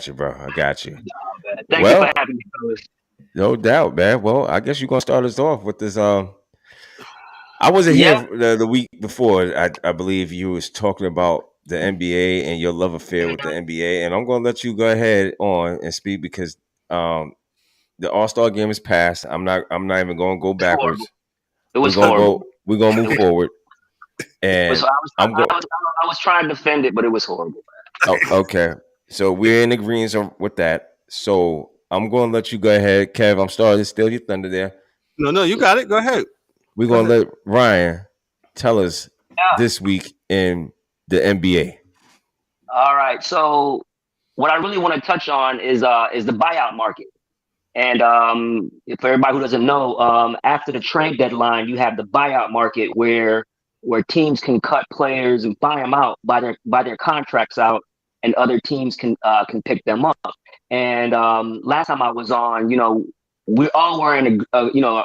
you, bro. I got you. Thank you for having me, fellas. No doubt, man. Well, I guess you're gonna start us off with this. I wasn't here the week before. I believe you was talking about the NBA and your love affair with the NBA, and I'm gonna let you go ahead on and speak because the All-Star game is past. I'm not even gonna go backwards. It was horrible. We're gonna move forward. And I was trying to defend it, but it was horrible. Oh, okay. So we're in agreement with that. So I'm going to let you go ahead, Kev. I'm starting to steal your thunder there. No, you got it. Go ahead. We're going to let Ryan tell us this week in the NBA. All right. So what I really want to touch on is the buyout market. And for everybody who doesn't know, after the trade deadline, you have the buyout market where teams can cut players and buy them out, buy their contracts out, and other teams can pick them up. And last time I was on, we all were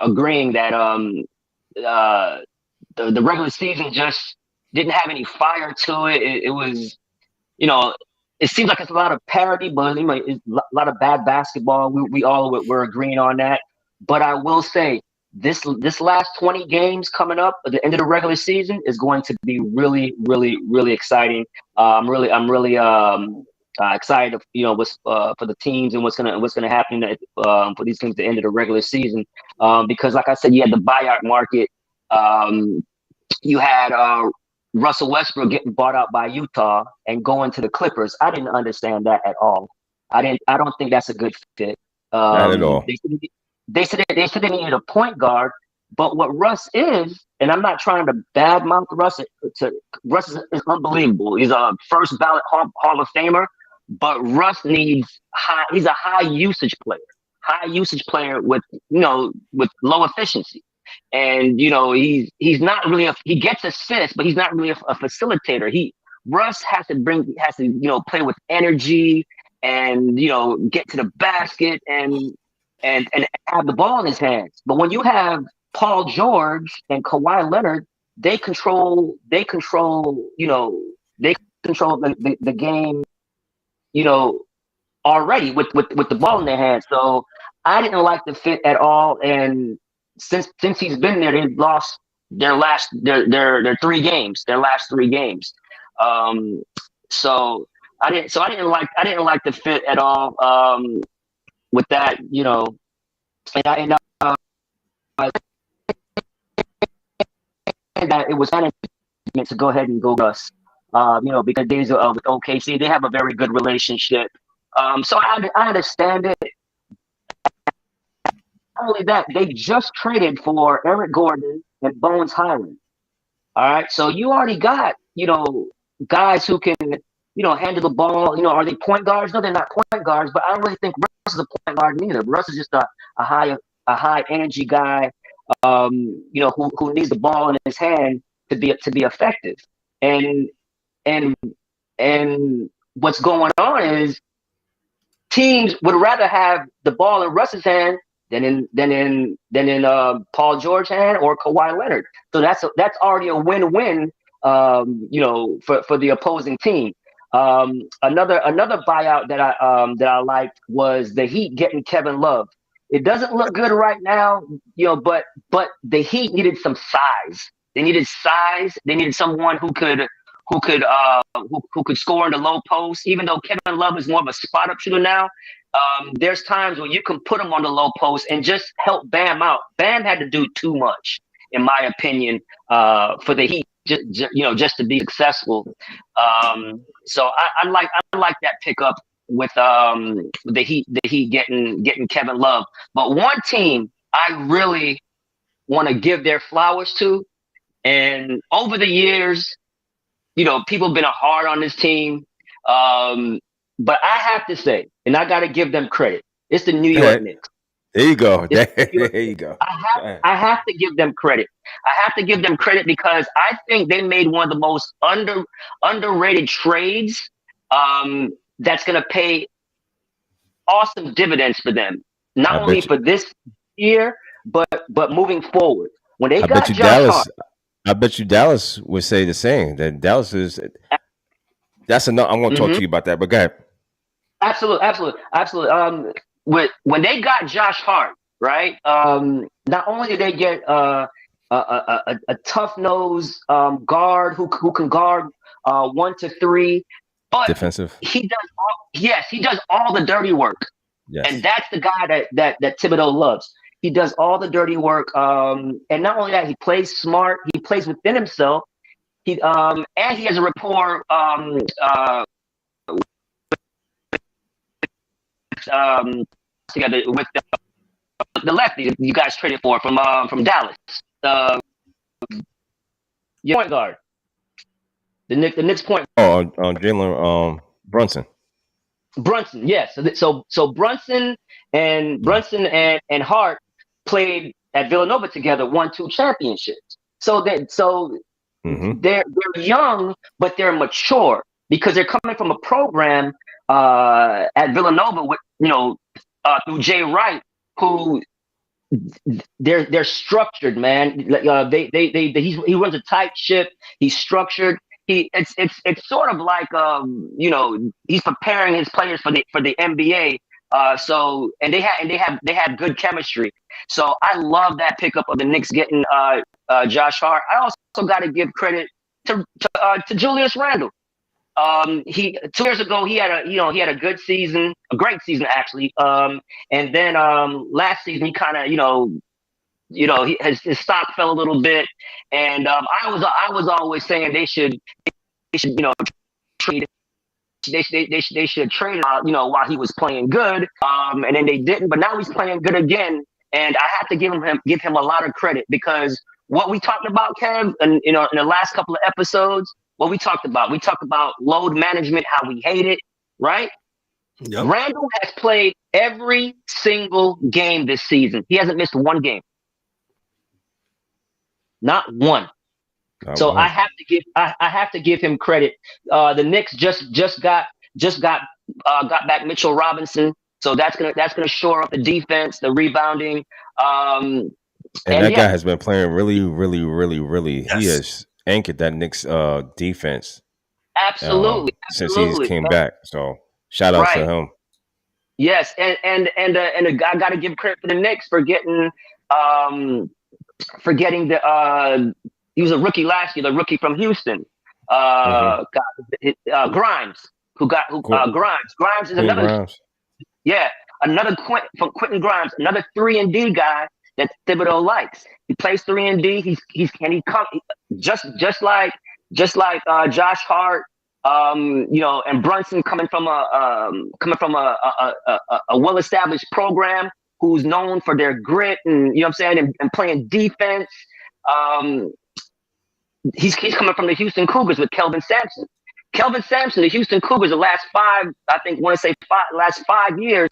agreeing that the regular season just didn't have any fire to it. It was, it seems like it's a lot of parity, but it's a lot of bad basketball. We all were agreeing on that. But I will say this last 20 games coming up at the end of the regular season is going to be really, really, really exciting. I'm really excited, for the teams and what's gonna happen for these teams at the end of the regular season. Because like I said, you had the buyout market. You had Russell Westbrook getting bought out by Utah and going to the Clippers. I didn't understand that at all. I don't think that's a good fit. Not at all. They said they needed a point guard, but what Russ is, and I'm not trying to badmouth Russ. Russ is unbelievable. He's a first ballot Hall of Famer, but Russ needs he's a high usage player with low efficiency. And he's not really he gets assists, but he's not really a facilitator. Russ has to play with energy and get to the basket and have the ball in his hands. But when you have Paul George and Kawhi Leonard, they control the game, already with the ball in their hands. So I didn't like the fit at all. And since he's been there, they've lost their last 3 games. Their last 3 games. So I didn't like the fit at all. With that, and that it was management to go ahead and go Russ. Because days with OKC, they have a very good relationship. So I understand it. Not only that, they just traded for Eric Gordon and Bones Highland. All right, so you already got guys who can handle the ball. Are they point guards? No, they're not point guards. But I don't really think Russ is a point guard neither. Russ is just a high energy guy. Who needs the ball in his hand to be effective. And and what's going on is teams would rather have the ball in Russ's hand than in Paul George's hand or Kawhi Leonard. So that's already a win-win, for the opposing team. Another buyout that I liked was the Heat getting Kevin Love. It doesn't look good right now, but the Heat needed some size. They needed size. They needed someone who could score in the low post. Even though Kevin Love is more of a spot up shooter now, there's times when you can put him on the low post and just help Bam out. Bam had to do too much, in my opinion, for the Heat, just to be successful. So I like that pickup with the Heat getting Kevin Love. But one team I really want to give their flowers to, and over the years, people have been hard on this team. But I have to say, and I got to give them credit, it's the New York Knicks. There you go. There you go. I have to give them credit. I have to give them credit because I think they made one of the most underrated trades that's going to pay awesome dividends for them. Not only for this year, but moving forward. When they got Josh Hart, I bet you Dallas would say the same. That Dallas is. That's enough. I'm going to talk to you about that, but go ahead. Absolutely. When they got Josh Hart, right? Not only did they get a tough nose guard who can guard 1 to 3, but defensive. He does all the dirty work. Yes. And that's the guy that Thibodeau loves. He does all the dirty work, and not only that, he plays smart. He plays within himself. And he has a rapport together with the lefty you guys traded for from Dallas. Your point guard, the Knicks point. Oh, on Jalen Brunson. Brunson, yes. So Brunson and Hart played at Villanova together, won 2 championships. So they're young, but they're mature because they're coming from a program at Villanova with through Jay Wright, who they're structured, man. He runs a tight ship. He's structured. It's sort of like he's preparing his players for the NBA. So they have good chemistry. So I love that pickup of the Knicks getting Josh Hart. I also got to give credit to Julius Randle. 2 years ago he had a good season, a great season actually. And then last season he kind of his stock fell a little bit. And I was always saying they should trade. They should trade him, while he was playing good. And then they didn't. But now he's playing good again. And I have to give him a lot of credit because what we talked about, Kev, and in the last couple of episodes, what we talked about load management, how we hate it, right? Yep. Randall has played every single game this season. He hasn't missed one game. Not one. So I have to give him credit. The Knicks just got back Mitchell Robinson, so that's gonna shore up the defense, the rebounding. And that guy has been playing really, really, really, really. Yes. He has anchored that Knicks defense. Absolutely. Since he came back. So shout out to him. Yes, and I got to give credit for the Knicks for getting the he was a rookie last year, the rookie from Houston, Grimes, Grimes is another. Grimes. Yeah, another from Quentin Grimes, another 3-and-D guy that Thibodeau likes. He plays 3-and-D. He comes just like Josh Hart, and Brunson coming from a well-established program who's known for their grit and and playing defense. He's coming from the Houston Cougars with Kelvin Sampson. The Houston Cougars, the last 5 years,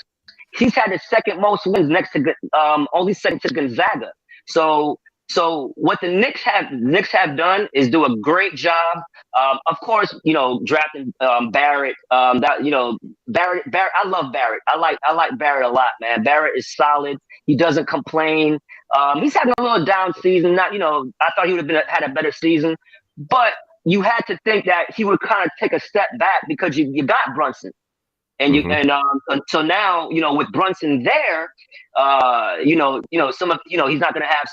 he's had the second most wins next to only second to Gonzaga. So So what the Knicks have done is do a great job. Of course, drafting Barrett. Barrett. I love Barrett. I like Barrett a lot, man. Barrett is solid. He doesn't complain. He's having a little down season. Not, I thought he would have had a better season, but you had to think that he would kind of take a step back because you got Brunson. And so now, with Brunson there, some of, he's not going to have,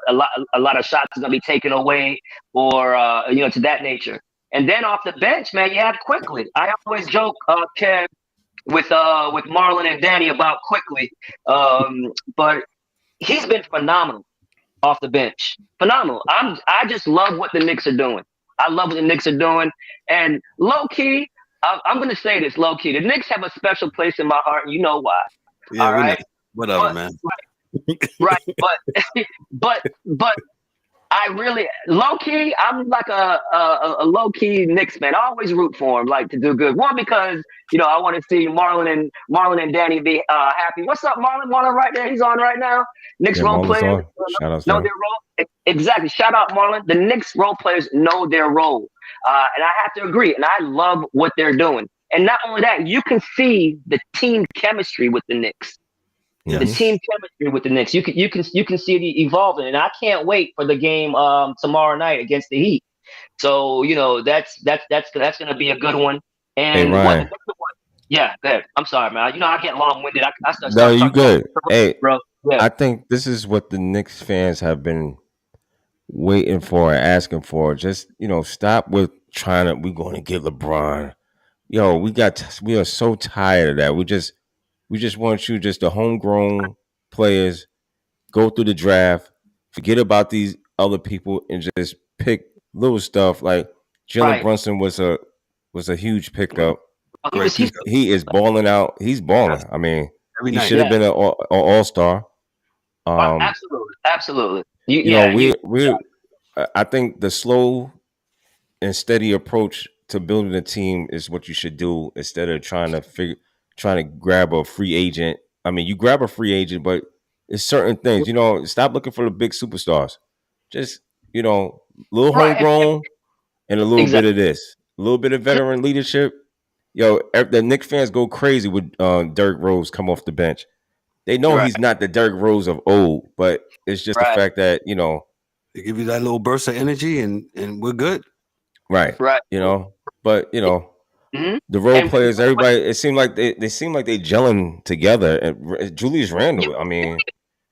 a lot of shots are going to be taken away or, to that nature. And then off the bench, man, you have Quickly. I always joke, Kev, with Marlon and Danny about Quickly. But he's been phenomenal off the bench. Phenomenal. I just love what the Knicks are doing. I love what the Knicks are doing. And low key, I'm going to say this low key. The Knicks have a special place in my heart, and you know why. Yeah, all right? Whatever, man. Right. But I really low key. I'm like a low key Knicks fan. I always root for him, like to do good. One because I want to see Marlon and Danny be happy. What's up, Marlon? Marlon right there. He's on right now. Knicks role players know their role. Exactly. Shout out Marlon. The Knicks role players know their role. And I have to agree. And I love what they're doing. And not only that, you can see the team chemistry with the Knicks. Yes. The team chemistry with the Knicks. You can see it evolving. And I can't wait for the game tomorrow night against the Heat. So, that's gonna be a good one. And hey, Ryan. Yeah, go ahead. I'm sorry, man. I get long-winded. No, you good. Hey, bro. Yeah. I think this is what the Knicks fans have been waiting for and asking for. Just, stop with we're going to get LeBron. We are so tired of that. We just want you, just the homegrown players, go through the draft, forget about these other people, and just pick little stuff. Like Jalen Brunson was a huge pickup. He is balling out. He's balling. I mean, he should have been an all-star. Absolutely. I think the slow and steady approach to building a team is what you should do instead of trying to grab a free agent. I mean, you grab a free agent, but it's certain things. Stop looking for the big superstars. Just little homegrown and a little bit of this, a little bit of veteran leadership. The Knicks fans go crazy with Derrick Rose come off the bench. They know he's not the Derrick Rose of old, but it's just the fact that they give you that little burst of energy, and we're good. Right. But the role players, everybody, it seemed like they seem like they gelling together. And Julius Randle, I mean,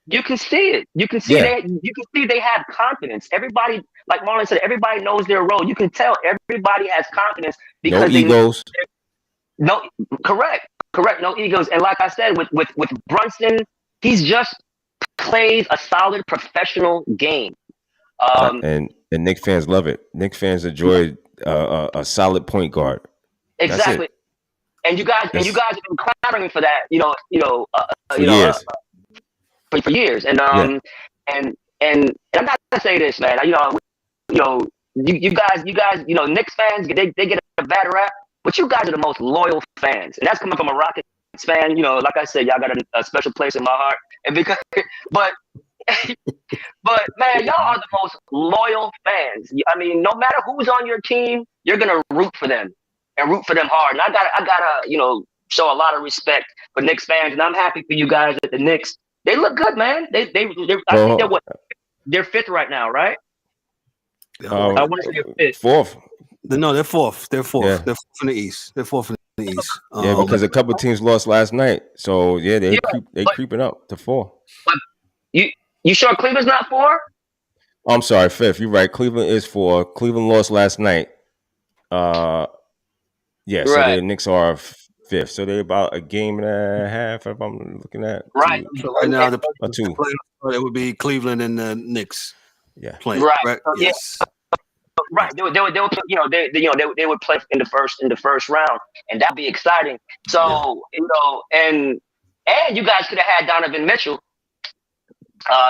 you can see it. You can see they have confidence. Everybody, like Marlon said, everybody knows their role. You can tell everybody has confidence because no egos. Correct. No egos. And like I said, with Brunson, he's just plays a solid professional game. And Knicks fans love it. Knicks fans enjoy a solid point guard. Exactly. And you guys have been clamoring for that. For years. For years. And I'm not gonna say this, man. You guys, Knicks fans, they get a bad rap, but you guys are the most loyal fans, and that's coming from a Rockets fan. Like I said, y'all got a special place in my heart, and but man, y'all are the most loyal fans. I mean, no matter who's on your team, you're gonna root for them and root for them hard. And I gotta show a lot of respect for Knicks fans, and I'm happy for you guys at the Knicks. They look good, man. I think they're fifth right now, right? I want to say they're fifth. Fourth. No, they're fourth. They're fourth. Yeah. They're fourth in the East. Because a couple teams lost last night. So they creeping up to 4. But you sure Cleveland's not 4? I'm sorry, 5th. You're right. Cleveland is 4. Cleveland lost last night. So the Knicks are 5th. So they're about a game and a half. If I'm looking at So right now, the 2. It would be Cleveland and the Knicks. Yeah. Playing. Right. Yes. Right, they would play in the first round, and that'd be exciting. So and you guys could have had Donovan Mitchell.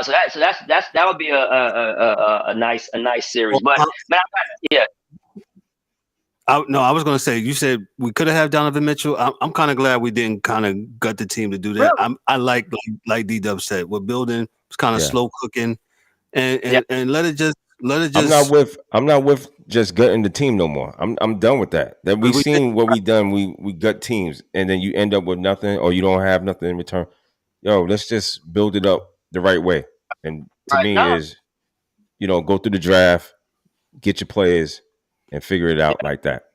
So that would be a nice series. But I was going to say, you said we could have had Donovan Mitchell. I'm kind of glad we didn't kind of gut the team to do that. Really? I like D-Dub said, we're building. It's kind of slow cooking. and let it just I'm not with just gutting the team no more. I'm done with that. That we've seen what we done. We gut teams, and then you end up with nothing, or you don't have nothing in return. Yo, let's just build it up the right way. And to me is, go through the draft, get your players, and figure it out like that.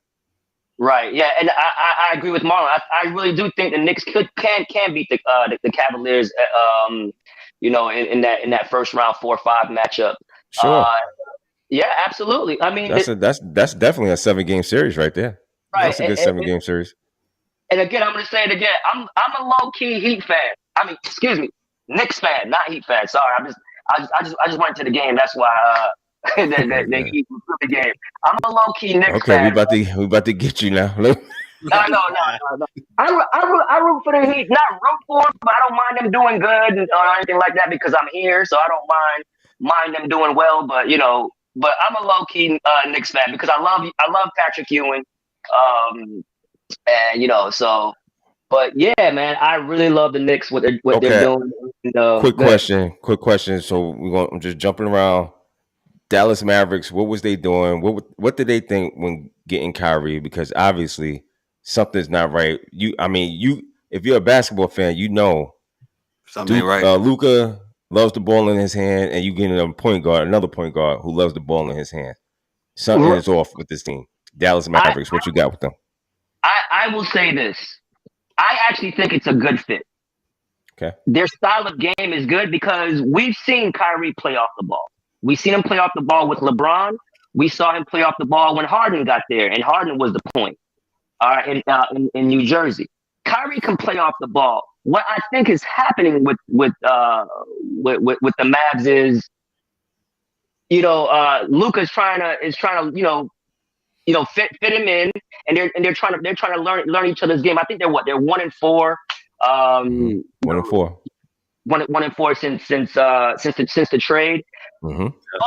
Right. Yeah, and I agree with Marlon. I really do think the Knicks can beat the Cavaliers. In that first round 4-5 matchup. Sure. Yeah, absolutely. I mean, that's definitely a 7-game series right there. Right. That's a good 7-game series. And again, I'm going to say it again. I'm a low key Heat fan. I mean, excuse me, Knicks fan, not Heat fan. Sorry, I just went to the game. That's why they Heat went the game. I'm a low key Knicks fan. Okay, we about to get you now. No. I root for the Heat. Not root for them, but I don't mind them doing good or anything like that because I'm here, so I don't mind them doing well. But but I'm a low key Knicks fan because I love Patrick Ewing, and so. But yeah, man, I really love the Knicks. What they're doing. Quick question. So I'm just jumping around. Dallas Mavericks. What was they doing? What did they think when getting Kyrie? Because obviously something's not right. If you're a basketball fan, something ain't right. Luka loves the ball in his hand, and you get another point guard who loves the ball in his hand. Something is off with this team. Dallas Mavericks. What you got with them? I will say this. I actually think it's a good fit. Okay. Their style of game is good because we've seen Kyrie play off the ball. We've seen him play off the ball with LeBron. We saw him play off the ball when Harden got there, and Harden was the point. In New Jersey, Kyrie can play off the ball. What I think is happening with the Mavs is, Luka's trying to fit him in, and they're trying to learn each other's game. I think they're 1-4. 1-4. 1-4 since the trade. Mm-hmm. But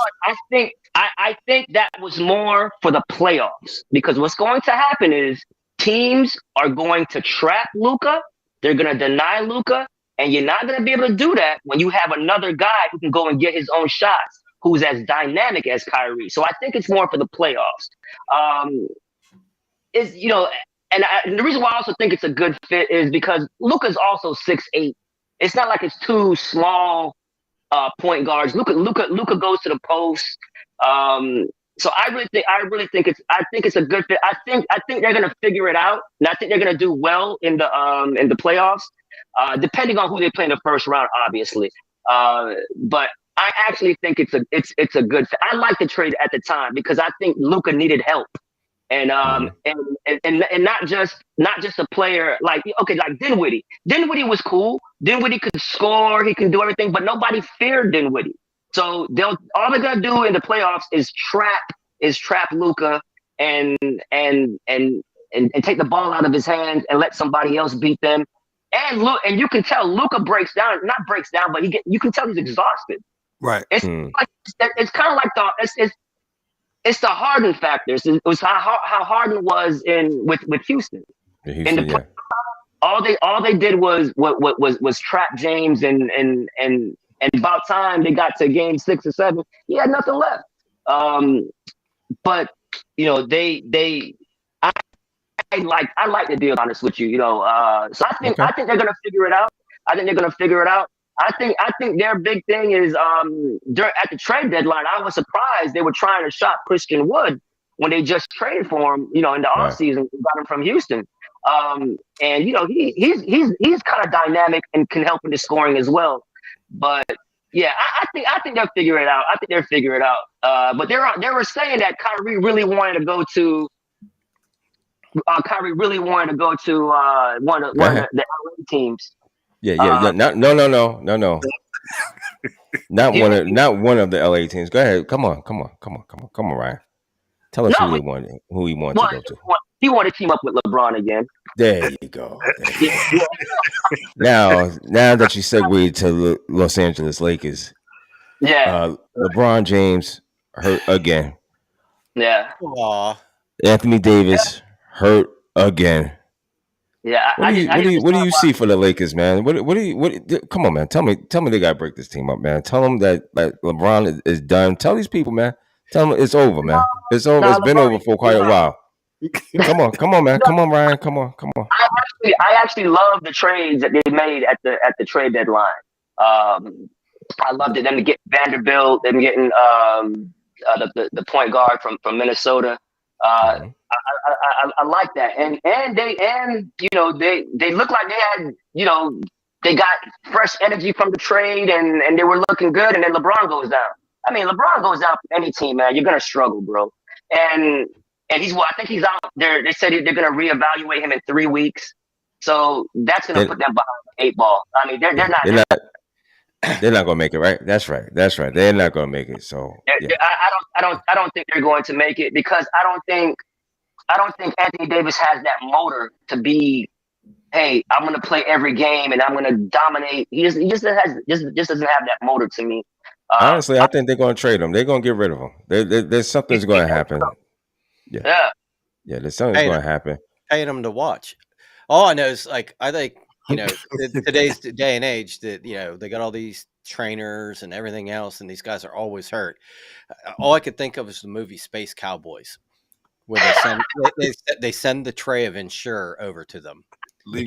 I think that was more for the playoffs because what's going to happen is teams are going to trap Luka. They're going to deny Luka, and you're not going to be able to do that when you have another guy who can go and get his own shots, who's as dynamic as Kyrie. So I think it's more for the playoffs. And the reason why I also think it's a good fit is because Luka's also 6'8". It's not like it's two small point guards. Luka goes to the post. So I really think it's a good fit. I think they're gonna figure it out, and I think they're gonna do well in the playoffs, depending on who they play in the first round, obviously. But I actually think it's a good fit. I like the trade at the time because I think Luka needed help. And not just a player like Dinwiddie. Dinwiddie was cool. Dinwiddie could score. He can do everything, but nobody feared Dinwiddie. So all they're gonna do in the playoffs is trap Luka and take the ball out of his hands and let somebody else beat them. And you can tell Luka not breaks down, but you can tell he's exhausted. Right. It's it's kind of like it's the Harden factor. It was how Harden was with Houston. All they did was trap James and about time they got to game 6 or 7, he had nothing left. But I like the deal, honest with you. So I think they're gonna figure it out. I think their big thing is at the trade deadline. I was surprised they were trying to shop Christian Wood when they just traded for him. In the offseason, got him from Houston. And he's kind of dynamic and can help in the scoring as well. But yeah, I think they'll figure it out. But they were saying that Kyrie really wanted to go to. One of the LA teams. Yeah. No. Not one of the LA teams. Go ahead. Come on, Ryan. Tell us who he wanted to go to. He wanted to team up with LeBron again. There you go. Now that you segued to the Los Angeles Lakers, LeBron James hurt again. Yeah. Anthony Davis hurt again. Yeah, What do you see for the Lakers, man? Come on, man. Tell me they gotta break this team up, man. Tell them that LeBron is done. Tell these people, man. Tell them it's over, man. It's over. It's been over for quite a while. Come on, man. Come on, Ryan. Come on. I actually love the trades that they made at the trade deadline. I loved it. Them to get Vanderbilt, them getting the point guard from Minnesota. I like that, and they look like they had they got fresh energy from the trade, and they were looking good. And then LeBron goes down. I mean, LeBron goes down for any team, man. You're gonna struggle, bro. And I think he's out there. They said they're gonna reevaluate him in 3 weeks, so that's gonna put them behind the 8 ball. I mean, they're not. They're not gonna make it, right? That's right. They're not gonna make it. So yeah. I don't think they're going to make it because I don't think Anthony Davis has that motor to be, hey, I'm gonna play every game and I'm gonna dominate. He just doesn't have that motor to me. Honestly, I think they're gonna trade him. They're gonna get rid of him. There's something's gonna happen. Yeah. There's something's gonna happen. Paying them to watch. All I know is I think. Today's day and age that they got all these trainers and everything else, and these guys are always hurt. All I could think of is the movie Space Cowboys, where they send the tray of Ensure over to them. They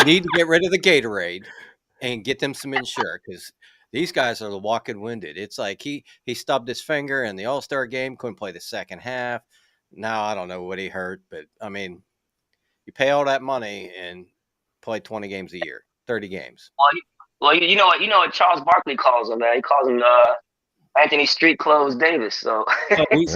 need to get rid of the Gatorade and get them some Ensure because these guys are the walking winded. It's like he stubbed his finger in the All-Star game, couldn't play the second half. Now I don't know what he hurt, but I mean, you pay all that money and play 20 games a year, 30 games. Well, you know what Charles Barkley calls him, man. He calls him Anthony Street Clothes Davis. So, we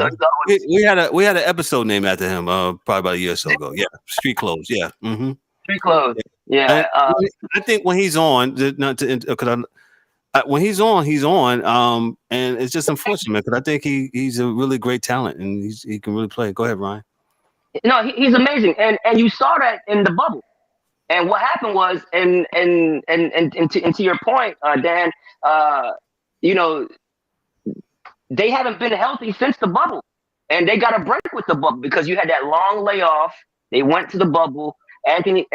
had an episode named after him, probably about a year or so ago. Yeah, Street Clothes. Yeah, mm-hmm. Street Clothes. Yeah. I think when he's on, when he's on, and it's just unfortunate because I think he's a really great talent and he can really play. Go ahead, Ryan. No, he's amazing, and you saw that in the bubble. And what happened was, and to your point, Dan, they haven't been healthy since the bubble, and they got a break with the bubble because you had that long layoff. They went to the bubble. Anthony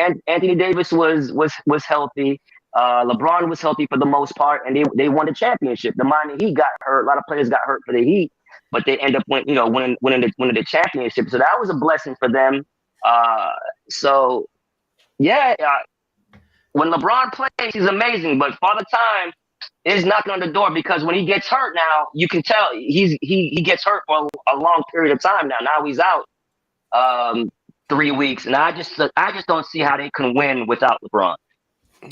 Davis was healthy. LeBron was healthy for the most part, and they won the championship. The Miami Heat got hurt. A lot of players got hurt for the Heat, but they end up winning the championship. So that was a blessing for them. Yeah, when LeBron plays, he's amazing. But Father Time is knocking on the door because when he gets hurt now, you can tell he gets hurt for a long period of time now. Now he's out 3 weeks, and I just don't see how they can win without LeBron.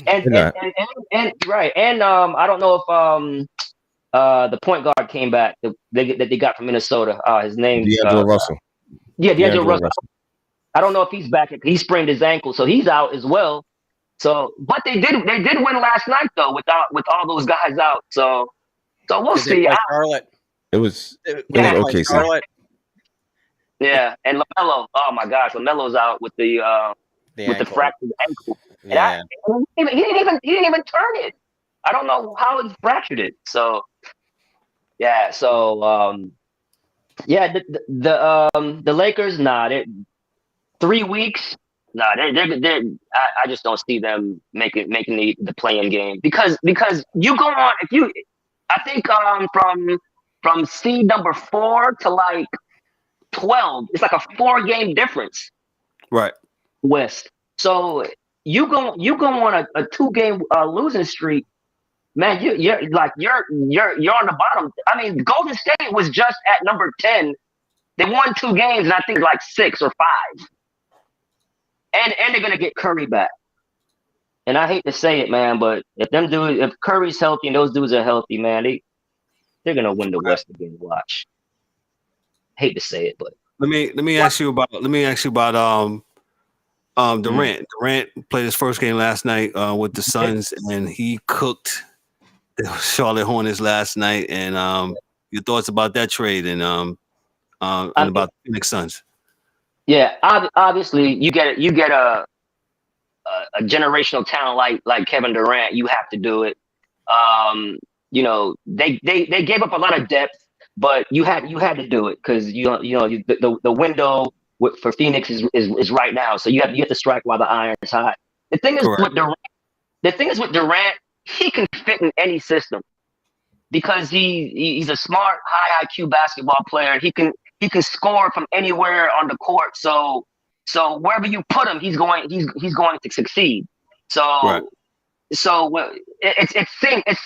And right, and I don't know if the point guard came back that they got from Minnesota. His name D'Angelo Russell. Yeah, D'Angelo Russell. I don't know if he's back. He sprained his ankle, so he's out as well. So, but they did win last night though, with all those guys out. So we'll see. Charlotte. It was okay. Charlotte. Yeah, and LaMelo. Oh my gosh, LaMelo's out with the fractured ankle. Yeah. He didn't even turn it. I don't know how he fractured it. So yeah. So the Lakers. Nah, 3 weeks. Nah, they're I just don't see them making the play-in game because you go on I think from seed number 4 to like 12, it's like a 4-game difference. Right. West. So you go on a 2-game losing streak, man. You're on the bottom. I mean, Golden State was just at number 10. They won 2 games, and I think like 6 or 5. And they're gonna get Curry back. And I hate to say it, man, but if Curry's healthy and those dudes are healthy, man, they're gonna win the West again. Watch. Hate to say it, but let me ask you about Durant. Durant played his first game last night with the Suns, and he cooked the Charlotte Hornets last night. And your thoughts about that trade and about the Phoenix Suns? Yeah, obviously you get a generational talent like Kevin Durant. You have to do it. They gave up a lot of depth, but you had to do it because the window for Phoenix is right now. So you have to strike while the iron's hot. The thing is Correct. with Durant, he can fit in any system because he's a smart, high IQ basketball player. He can score from anywhere on the court. So wherever you put him, he's going to succeed. So Right. it's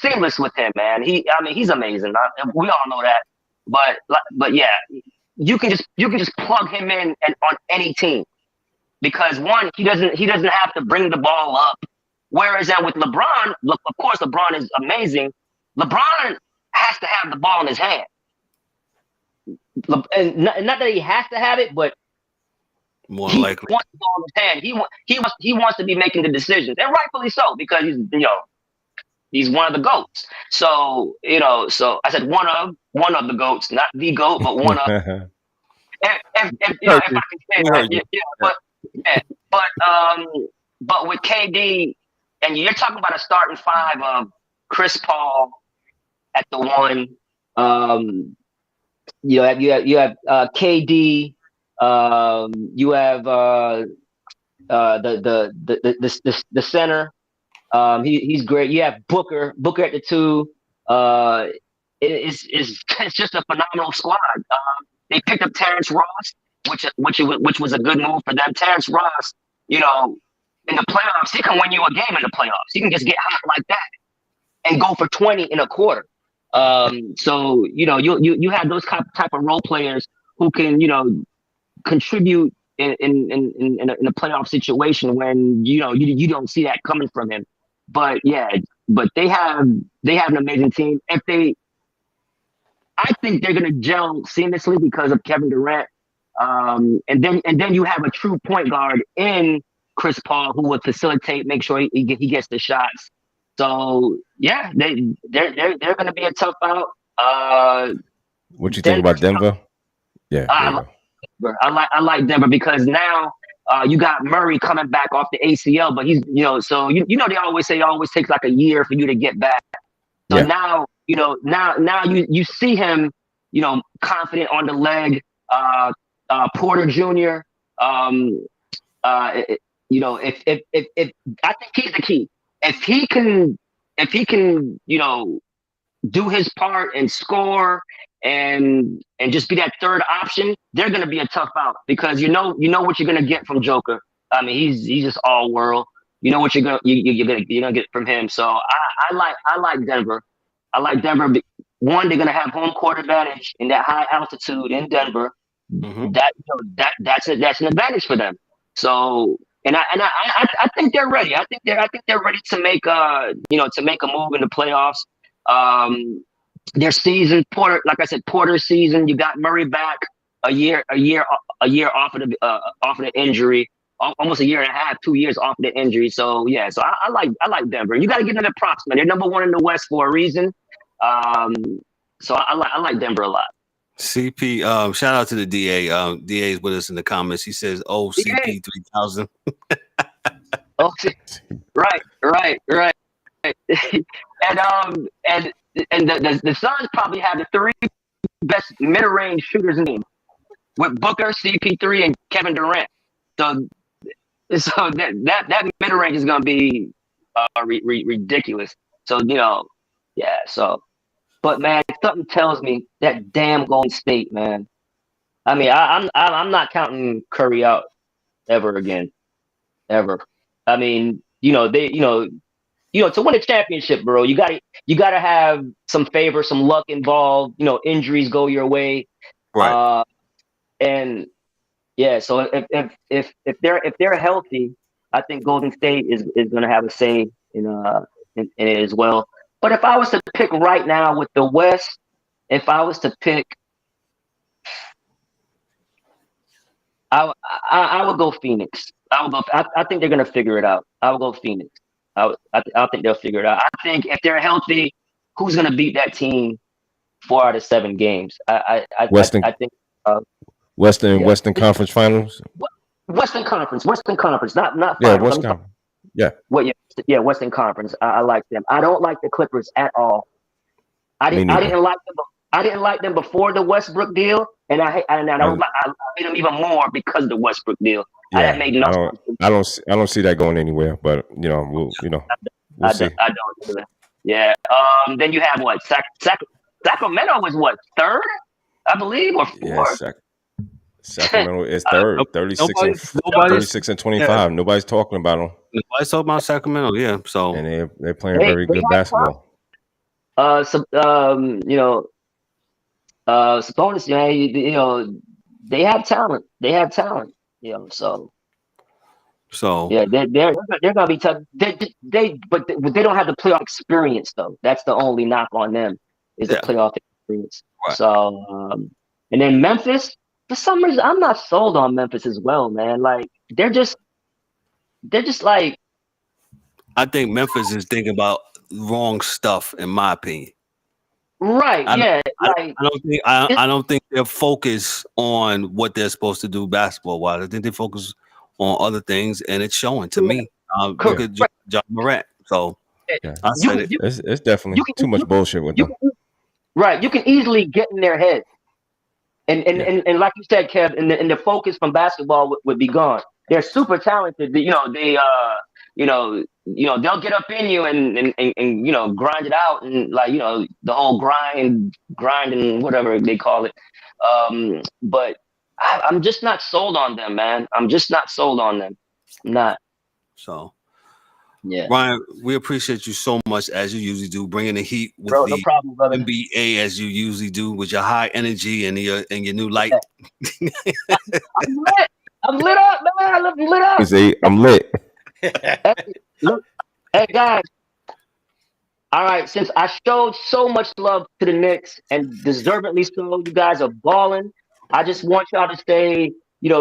seamless with him, man. He's amazing. We all know that. But yeah, you can just plug him in and on any team because one, he doesn't have to bring the ball up. Whereas that with LeBron, look, of course, LeBron is amazing. LeBron has to have the ball in his hand, and not that he has to have it, but More he likely. wants the ball in his hand. He wants to be making the decisions, and rightfully so because he's one of the GOATs. So so I said one of the GOATs, not the GOAT, but one of. If I can say that, but with KD, and you're talking about a starting five of Chris Paul at the one. You have KD. You have the center. He's great. You have Booker at the two. It's just a phenomenal squad. They picked up Terrence Ross, which was a good move for them. Terrence Ross, in the playoffs, he can win you a game in the playoffs. He can just get hot like that and go for 20 in a quarter. So you have those type of role players who can contribute in a playoff situation when you don't see that coming from him. But they have an amazing team. I think they're gonna gel seamlessly because of Kevin Durant. And then you have a true point guard in Chris Paul who would facilitate, make sure he gets the shots. So yeah, they're gonna be a tough out. What you think about Denver? Yeah, I like Denver because now you got Murray coming back off the ACL, but he's so they always say it always takes like a year for you to get back. So now now you see him confident on the leg. Porter Jr. If I think he's the key. If he can do his part and score and just be that third option, they're gonna be a tough out because you know what you're gonna get from Joker. I mean, he's just all world. You know what you're gonna get from him. So I like Denver. I like Denver. One, they're gonna have home court advantage in that high altitude in Denver. Mm-hmm. That's an advantage for them. So and I think they're ready. I think they're ready to make a move in the playoffs. Their season, Porter's season. You got Murray back a year off of the injury, almost a year and a half, 2 years off of the injury. So yeah, so I like Denver. You got to give them the props, man. They're number one in the West for a reason. So I like Denver a lot. CP, shout out to the DA. DA is with us in the comments. He says, "Oh, CP 3000." Oh, right. and the Suns probably have the three best mid-range shooters in the game with Booker, CP3, and Kevin Durant. So that mid-range is gonna be ridiculous. So yeah. So. But man, something tells me that damn Golden State, man. I mean, I'm not counting Curry out ever again, ever. I mean, to win a championship, bro, you gotta have some favor, some luck involved. Injuries go your way, right? And yeah, so if they're healthy, I think Golden State is gonna have a say in it as well. But if I was to pick right now with the West, if I was to pick, I would go Phoenix. I think they're gonna figure it out. I would go Phoenix. I think they'll figure it out. I think if they're healthy, who's gonna beat that team 4 out of 7 games? I think Western Conference Finals. Western Conference, not finals. Yeah, Western Conference. Yeah. Western Conference. I like them. I don't like the Clippers at all. I didn't like them. I didn't like them before the Westbrook deal, and I hate them even more because of the Westbrook deal. Yeah, That made no sense. I don't see that going anywhere. But we'll see. I don't do that. Yeah. Then you have what? Sacramento was what, third, I believe, or fourth? Yeah, Sacramento is third, 36 and 25. Yeah. Nobody's talking about them. Nobody's talking about Sacramento. Yeah. So and they're playing very good basketball. Sabonis, man, they have talent. So yeah, they're gonna be tough. But they don't have the playoff experience though. That's the only knock on them is the playoff experience. Right. So and then Memphis, for some reason, I'm not sold on Memphis as well, man. Like they're just like. I think Memphis is thinking about wrong stuff, in my opinion. Right. I don't think they're focused on what they're supposed to do basketball wise. I think they focus on other things, and it's showing to me. Look at John Morant. So I said it's definitely too much bullshit with them. Right. You can easily get in their head. And like you said, Kev, and the focus from basketball would be gone. They're super talented. They'll get up in you and grind it out and the whole grind and whatever they call it. But I'm just not sold on them, man. I'm just not sold on them. I'm not. So yeah, Ryan, we appreciate you so much as you usually do, bringing the heat with no problem, brother. NBA as you usually do with your high energy and your new light. Yeah. I'm lit up, man. I'm lit up. You see, I'm lit. Hey guys. All right, since I showed so much love to the Knicks and deservedly so, you guys are balling. I just want y'all to say,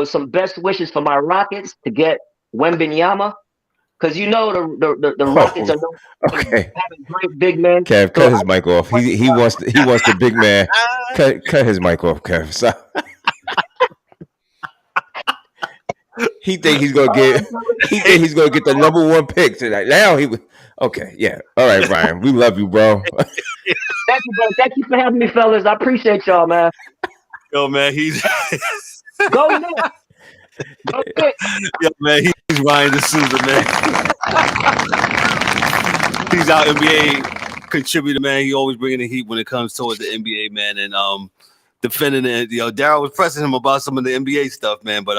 some best wishes for my Rockets to get Wembanyama, because the Rockets are having great big men. Kev, cut his mic off. He wants the big man. Cut his mic off, Kev. So. He think he's gonna get the number one pick tonight. Now okay, yeah. All right, Brian. We love you, bro. Thank you, bro. Thank you for having me, fellas. I appreciate y'all, man. Yo, man, he's go Knicks. Go Knicks. Yo, man, he's Ryan DeSouza, man. He's our NBA contributor, man. He always bringing the heat when it comes towards the NBA, man, and defending it. Darrell was pressing him about some of the NBA stuff, man, but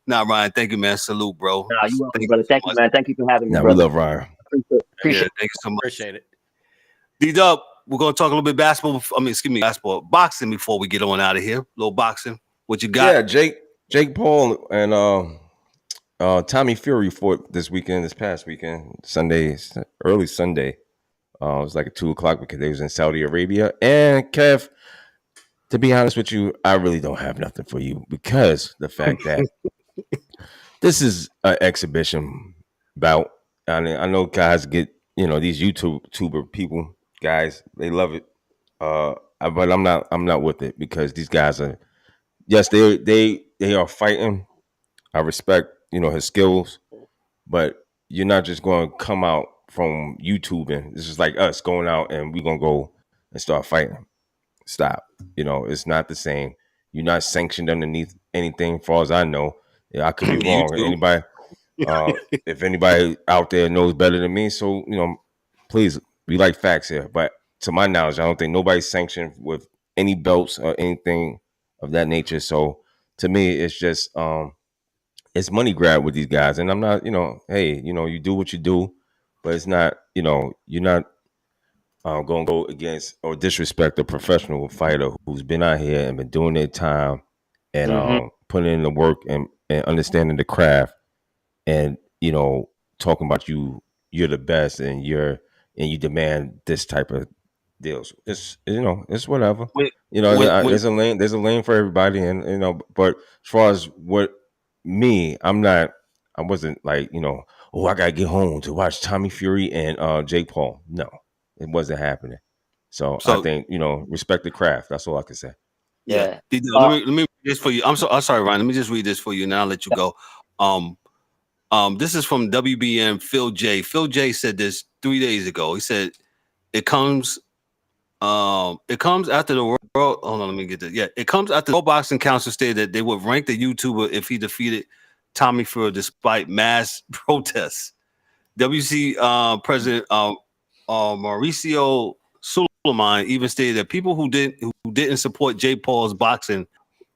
Nah, Ryan, thank you, man. Salute, bro. Nah, you welcome, brother. Thank you, man. Thank you for having me. Nah, we love Ryan. Appreciate it. Thank you so much. Appreciate it. D-Dub, we're going to talk a little bit basketball, boxing before we get on out of here. A little boxing. What you got? Yeah, Jake Paul and Tommy Fury fought this past weekend, early Sunday. It was like at 2:00 because they was in Saudi Arabia. And Kev, to be honest with you, I really don't have nothing for you because the fact that this is an exhibition bout. I know guys get, these YouTuber people, guys, they love it. But I'm not with it because these guys are, yes, they are fighting. I respect, his skills, but you're not just going to come out from YouTubing. This is like us going out and we're going to go and start fighting. Stop. It's not the same. You're not sanctioned underneath anything, as far as I know. Yeah, I could be wrong. Anybody, if anybody out there knows better than me, so please, we like facts here. But to my knowledge, I don't think nobody's sanctioned with any belts or anything of that nature. So to me, it's just it's money grab with these guys, and I'm not, hey, you do what you do, but it's not, you're not going to go against or disrespect a professional fighter who's been out here and been doing their time and putting in the work and understanding the craft and, talking about you're the best and you demand this type of deals. It's, it's whatever. There's a lane for everybody. And, but as far as I wasn't like, I got to get home to watch Tommy Fury and Jake Paul. No. It wasn't happening. So I think, respect the craft. That's all I can say. Yeah. Let me read this for you. I'm sorry, Ryan. Let me just read this for you and I'll let you go. This is from WBN Phil J. Phil J said this 3 days ago. He said, it comes It comes after the world. Hold on, let me get that. Yeah, it comes after the World Boxing Council stated that they would rank the YouTuber if he defeated Tommy Fury despite mass protests. WC President Mauricio Suleiman even stated that people who didn't support Jake Paul's boxing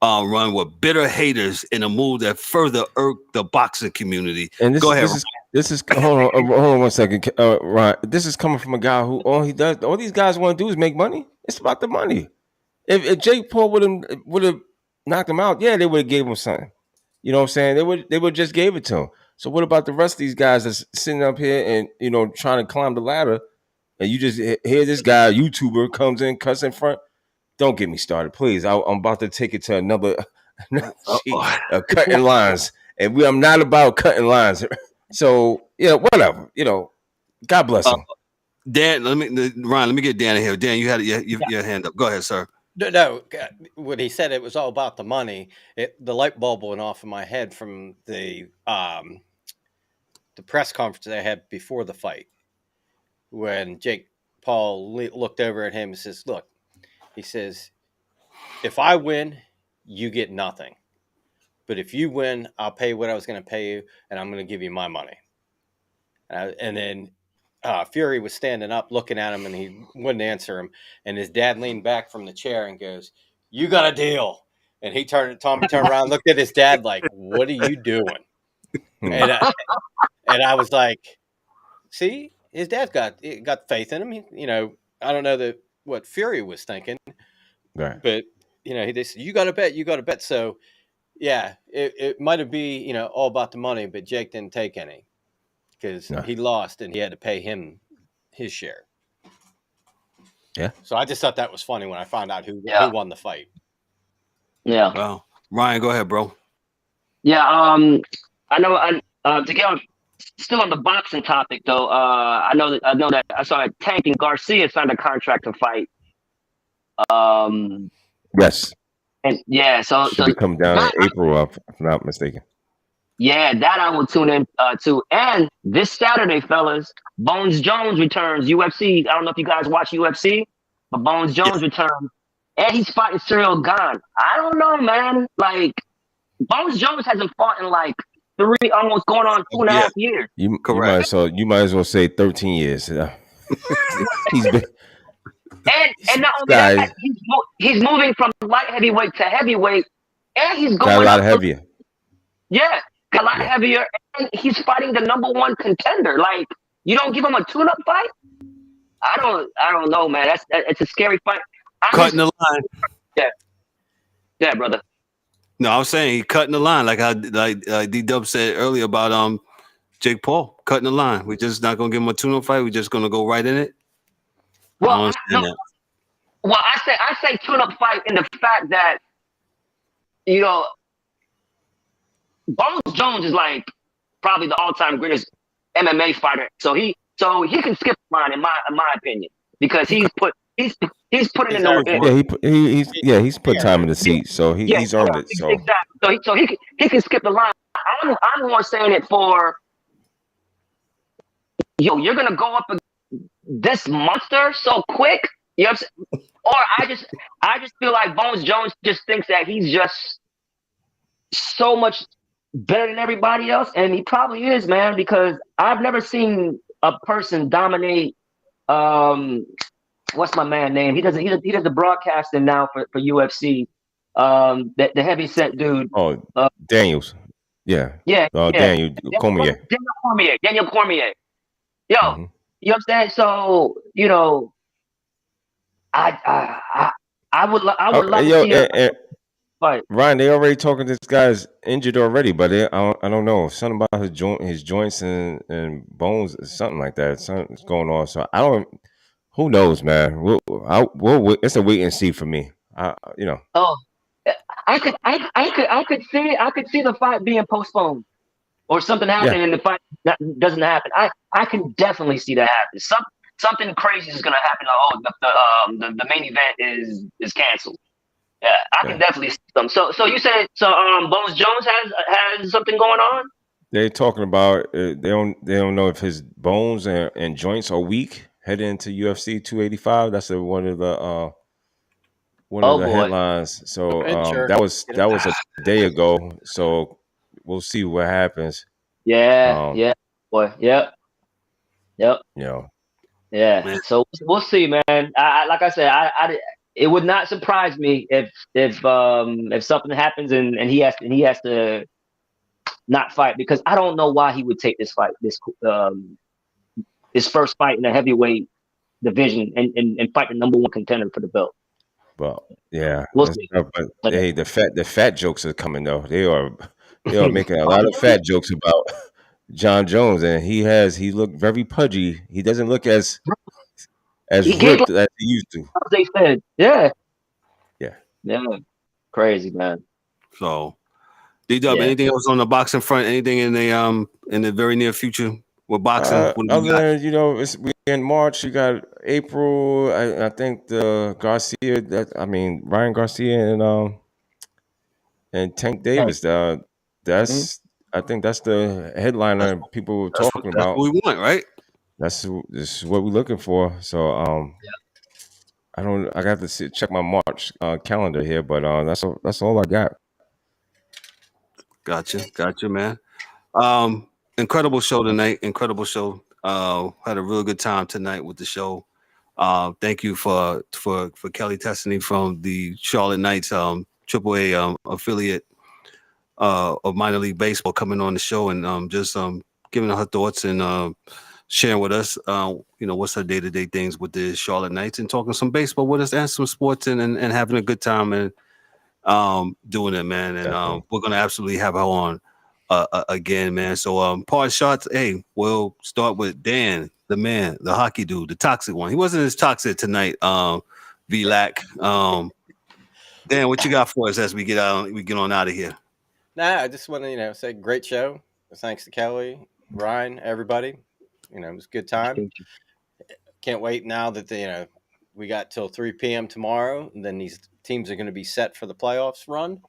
run were bitter haters in a move that further irked the boxing community. And Go ahead. This is hold on 1 second, Ryan. This is coming from a guy who all these guys want to do is make money. It's about the money. If Jake Paul would have knocked him out, yeah, they would have gave him something. You know what I'm saying? They would just gave it to him. So what about the rest of these guys that's sitting up here and trying to climb the ladder, and you just hear this guy, YouTuber, comes in, cuts in front? Don't get me started, please. I'm about to take it to another sheet of cutting lines, and I'm not about cutting lines. So whatever. God bless him. Dan, Ryan, let me get Dan in here. Dan, you had your hand up. Go ahead, sir. No, when he said it was all about the money, the light bulb went off in my head from the press conference they had before the fight, when Jake Paul looked over at him and says, "Look," he says, "if I win, you get nothing. But if you win, I'll pay what I was going to pay you, and I'm going to give you my money." And then Fury was standing up looking at him, and he wouldn't answer him. And his dad leaned back from the chair and goes, "You got a deal." And Tommy turned around, looked at his dad like, "What are you doing?" and I was like, "See, his dad's got faith in him. I don't know what Fury was thinking, right. But they said, you got to bet. So yeah, it might have been all about the money, but Jake didn't take any because he lost and he had to pay him his share. Yeah. So I just thought that was funny when I found out who won the fight. Yeah. Wow. Ryan, go ahead, bro. Yeah. I know. To get on, still on the boxing topic though. I know that I saw Tank and Garcia signed a contract to fight. Yes. And yeah, so come down in April, if I'm not mistaken. Yeah, that I will tune in to. And this Saturday, fellas, Bones Jones returns. UFC. I don't know if you guys watch UFC, but Bones Jones returns, and he's fighting Cyril Gane. I don't know, man. Like Bones Jones hasn't fought in like 3, almost going on 2.5 years. You might as well say 13 years. He's been. And not only that, he's moving from light heavyweight to heavyweight, and he's going got a lot heavier. Yeah, got a lot heavier, and he's fighting the #1 contender. Like, you don't give him a tune-up fight? I don't know, man. It's a scary fight. Cutting the line. Yeah, brother. No, I was saying he cutting the line, like how D-Dub said earlier about Jake Paul cutting the line. We're just not gonna give him a tune-up fight. We're just gonna go right in it. Well, I say tune-up fight in the fact that Bones Jones is like probably the all-time greatest MMA fighter. So he can skip the line in my opinion, because he's putting in the he's put time in the seat, so he's earned it. So exactly. So he can skip the line. I'm more saying it for you're gonna go up this monster so quick. You know what I'm saying? Or I just feel like Bones Jones just thinks that he's just so much better than everybody else, and he probably is, man, because I've never seen a person dominate. What's my man name? He does the broadcasting now for UFC. The heavy set dude. Oh, Daniels. Yeah. Daniel Cormier. Daniel Cormier. Yo, you know what I'm saying? So I would love to see fight. Ryan, they already talking. This guy's injured already, but I don't know, something about his joints and bones, something like that. Something's going on. So I don't. Who knows, man? We'll it's a wait and see for me. Oh, I could see the fight being postponed or something happening and the fight doesn't happen. I can definitely see that happen. Something crazy is gonna happen. The main event is canceled. Yeah, I can definitely see them. So you said Bones Jones has something going on? They're talking about they don't know if his bones and joints are weak. heading into UFC 285. That's one of the Oh boy. headlines. So Sure. that was a day ago. So we'll see what happens. Yeah, yeah, boy. Yep. You know, Yeah. Man. So we'll see, man. Like I said, it would not surprise me if something happens and he has to not fight, because I don't know why he would take this fight, his first fight in the heavyweight division and fight the number one contender for the belt. but yeah, We'll see. but hey, the fat jokes are coming though. They are making a lot of fat jokes about John Jones, and he looked very pudgy. He doesn't look as He gave ripped as he used to. they said, yeah, Yeah. crazy, man. So, D-Dub, anything else on the boxing front? Anything in the very near future with boxing? Other than we in March. You got April. I think the Garcia. Ryan Garcia and Tank Davis. That's I think that's the headliner people were talking That's about. what we want, right? This is what we're looking for. So I got to check my March calendar here, but that's all I got. Gotcha, man. Incredible show tonight. Incredible show. Had a real good time tonight with the show. Thank you for Kelly Testany from the Charlotte Knights, AAA affiliate of minor league baseball, coming on the show and just giving her thoughts and sharing with us, what's her day-to-day things with the Charlotte Knights and talking some baseball with us and some sports and having a good time and doing it, man. And we're gonna absolutely have her on again, man. So part shots. Hey, we'll start with Dan, the man, the hockey dude, the toxic one. He wasn't as toxic tonight. VLAC. Dan, what you got for us as we get on out of here? Nah, I just want to say great show. Thanks to Kelly, Ryan, everybody. It was a good time. Can't wait now that we got till 3 p.m. tomorrow, and then these teams are going to be set for the playoffs run,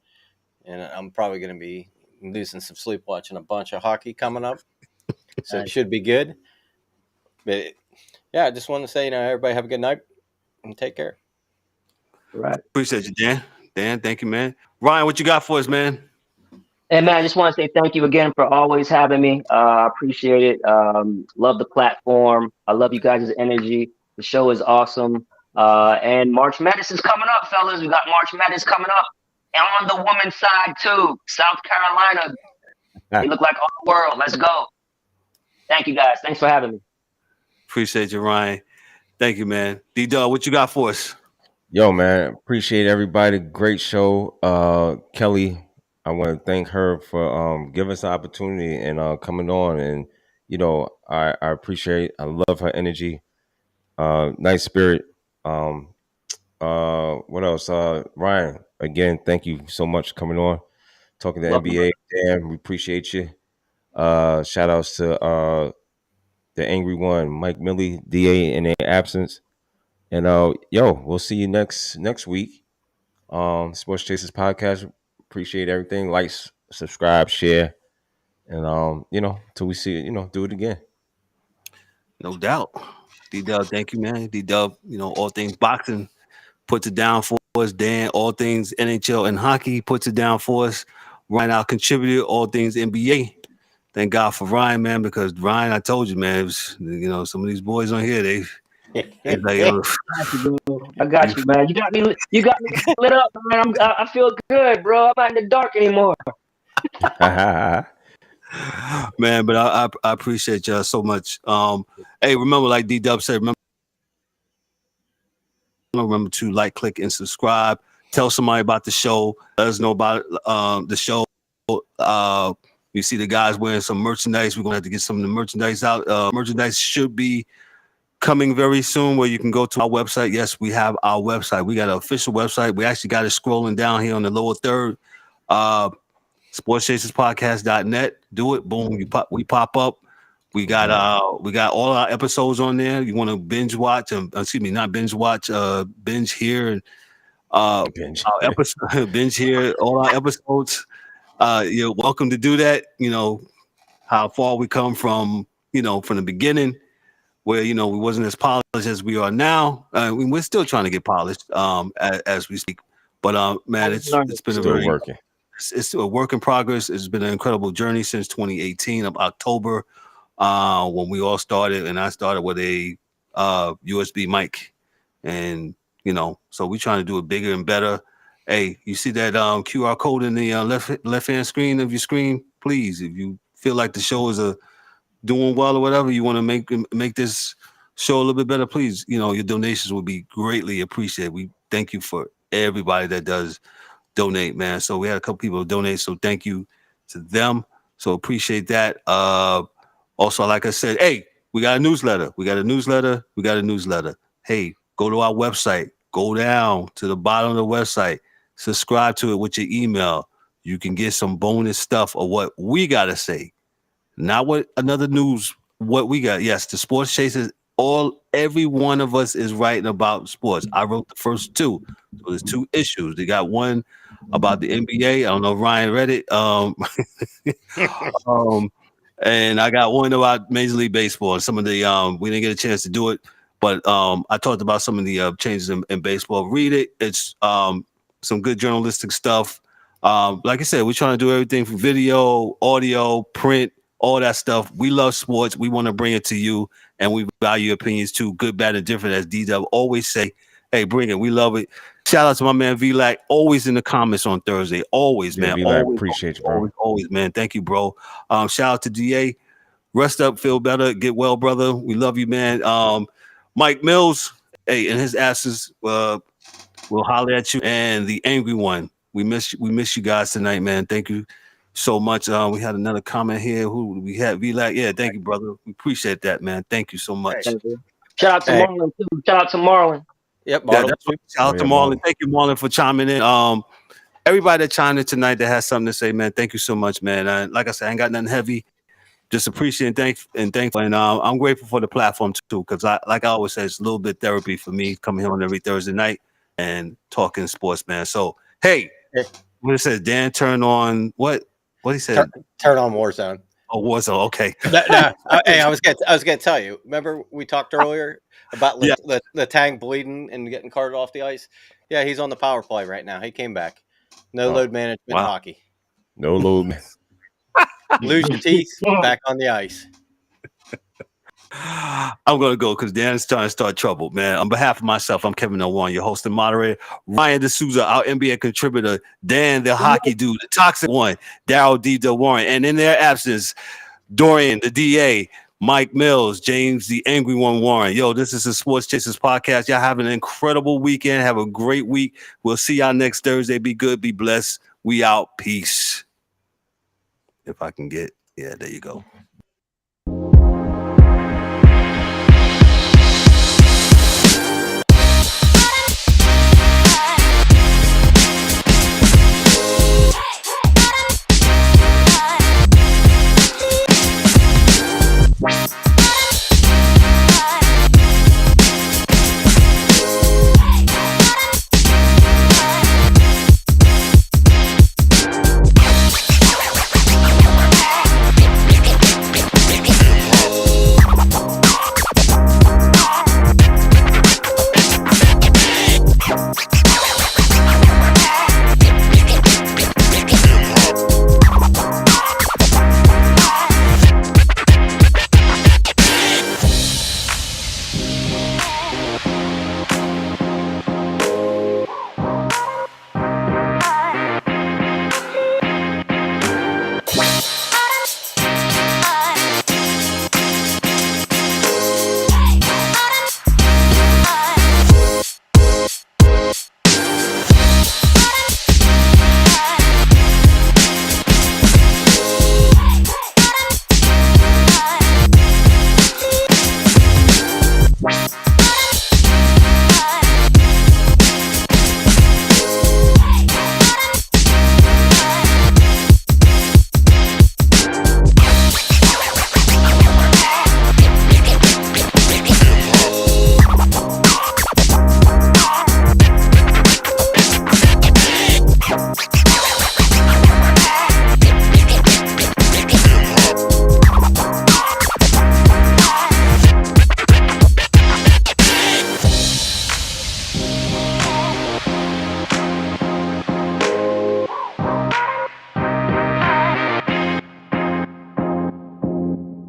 and I'm probably going to be losing some sleep watching a bunch of hockey coming up. So it should be good. But yeah, I just want to say, everybody have a good night and take care. Right. Appreciate you, Dan. Dan, thank you, man. Ryan, what you got for us, man? And man, I just want to say thank you again for always having me. I appreciate it. Love the platform. I love you guys' energy. The show is awesome. And March Madness is coming up, fellas. We got March Madness coming up. And on the women's side, too. South Carolina. They look like all the world. Let's go. Thank you, guys. Thanks for having me. Appreciate you, Ryan. Thank you, man. D-Dub, what you got for us? Yo, man, appreciate everybody. Great show. Kelly, I want to thank her for giving us the opportunity and coming on. And, I appreciate, I love her energy. Nice spirit. What else? Ryan, again, thank you so much for coming on, talking to NBA. Dan, we appreciate you. Shout outs to the Angry One, Mike Millie, DA in their absence. And we'll see you next week. Sports Chasers Podcast. Appreciate everything. Like, subscribe, share, and till we see it, do it again. No doubt. D-Dub, thank you, man. D-Dub, all things boxing puts it down for us. Dan, all things NHL and hockey puts it down for us. Ryan, our contributor, all things NBA. Thank God for Ryan, man, because Ryan, I told you, man, it was, some of these boys on here, they like, I got you, man. You got me lit up, man. I feel good, bro. I'm not in the dark anymore. Man, but I appreciate y'all so much. Hey, remember, like D-Dub said, remember to like, click, and subscribe. Tell somebody about the show. Let us know about the show. You see the guys wearing some merchandise. We're gonna have to get some of the merchandise out. Merchandise should be coming very soon, where you can go to our website. Yes, we have our website. We got an official website. We actually got it scrolling down here on the lower third. SportsChasersPodcast.net. Do it. Boom. We pop up. We got all our episodes on there. You want to binge watch? Not binge watch. Binge here and Binge. our episode. Binge here. All our episodes. You're welcome to do that. How far we come from. From the beginning. where we wasn't as polished as we are now. We're still trying to get polished as we speak. But man, it's been Still working. It's a work in progress. It's been an incredible journey since 2018 of October, when we all started, and I started with a USB mic, and so we're trying to do it bigger and better. Hey, you see that QR code in the left hand screen of your screen? Please, if you feel like the show is doing well or whatever, you want to make this show a little bit better, please, your donations would be greatly appreciated. We thank you for everybody that does donate, man. So we had a couple people donate, so thank you to them. So appreciate that. Also, like I said, hey, we got a newsletter. Hey, go to our website. Go down to the bottom of the website. Subscribe to it with your email. You can get some bonus stuff of what we got to say. Not what another news, what we got. Yes, the Sports Chasers, every one of us is writing about sports. I wrote the first two. So there's 2 issues. They got one about the NBA. I don't know if Ryan read it. And I got one about Major League Baseball. Some of the we didn't get a chance to do it, but I talked about some of the changes in baseball. Read it. It's some good journalistic stuff. Like I said, we're trying to do everything from video, audio, print, all that stuff. We love sports. We want to bring it to you, and we value opinions too, good, bad, and different. As D-Dub always say, hey, bring it. We love it. Shout out to my man V-Lac, always in the comments on Thursday. Always, man. V-Lac, appreciate you, bro. Always, man. Thank you, bro. Shout out to DA. Rest up, feel better, get well, brother. We love you, man. Mike Mills, hey, in his absence, we'll holler at you. And the angry one, we miss you guys tonight, man. Thank you so much. We had another comment here. Who we had? V-Lac. Yeah, thank you, brother. We appreciate that, man. Thank you so much. Shout out to Marlon too. Shout out to Marlon. Yep, Marlon. Shout out to Marlon. Thank you, Marlon, for chiming in. Everybody that chimed in tonight that has something to say, man, thank you so much, man. Like I said, I ain't got nothing heavy. Just appreciate and thankful. And I'm grateful for the platform too, because like I always say, it's a little bit therapy for me coming here on every Thursday night and talking sports, man. So hey, what it says, Dan, turn on what he said? Turn on Warzone. Oh, Warzone. Okay. No. Hey, I was gonna tell you. Remember we talked earlier about the Tang bleeding and getting carted off the ice? Yeah, he's on the power play right now. He came back. No load management hockey. No load. Lose your teeth, back on the ice. I'm going to go because Dan's trying to start trouble, man. On behalf of myself, I'm Kevin Owan, your host and moderator. Ryan DeSouza, our NBA contributor. Dan, the hockey dude, the toxic one. Darrell D. DeWarren. And in their absence, Dorian, the DA. Mike Mills, James, the angry one, Warren. Yo, this is the Sports Chasers podcast. Y'all have an incredible weekend. Have a great week. We'll see y'all next Thursday. Be good. Be blessed. We out. Peace. If I can get, there you go.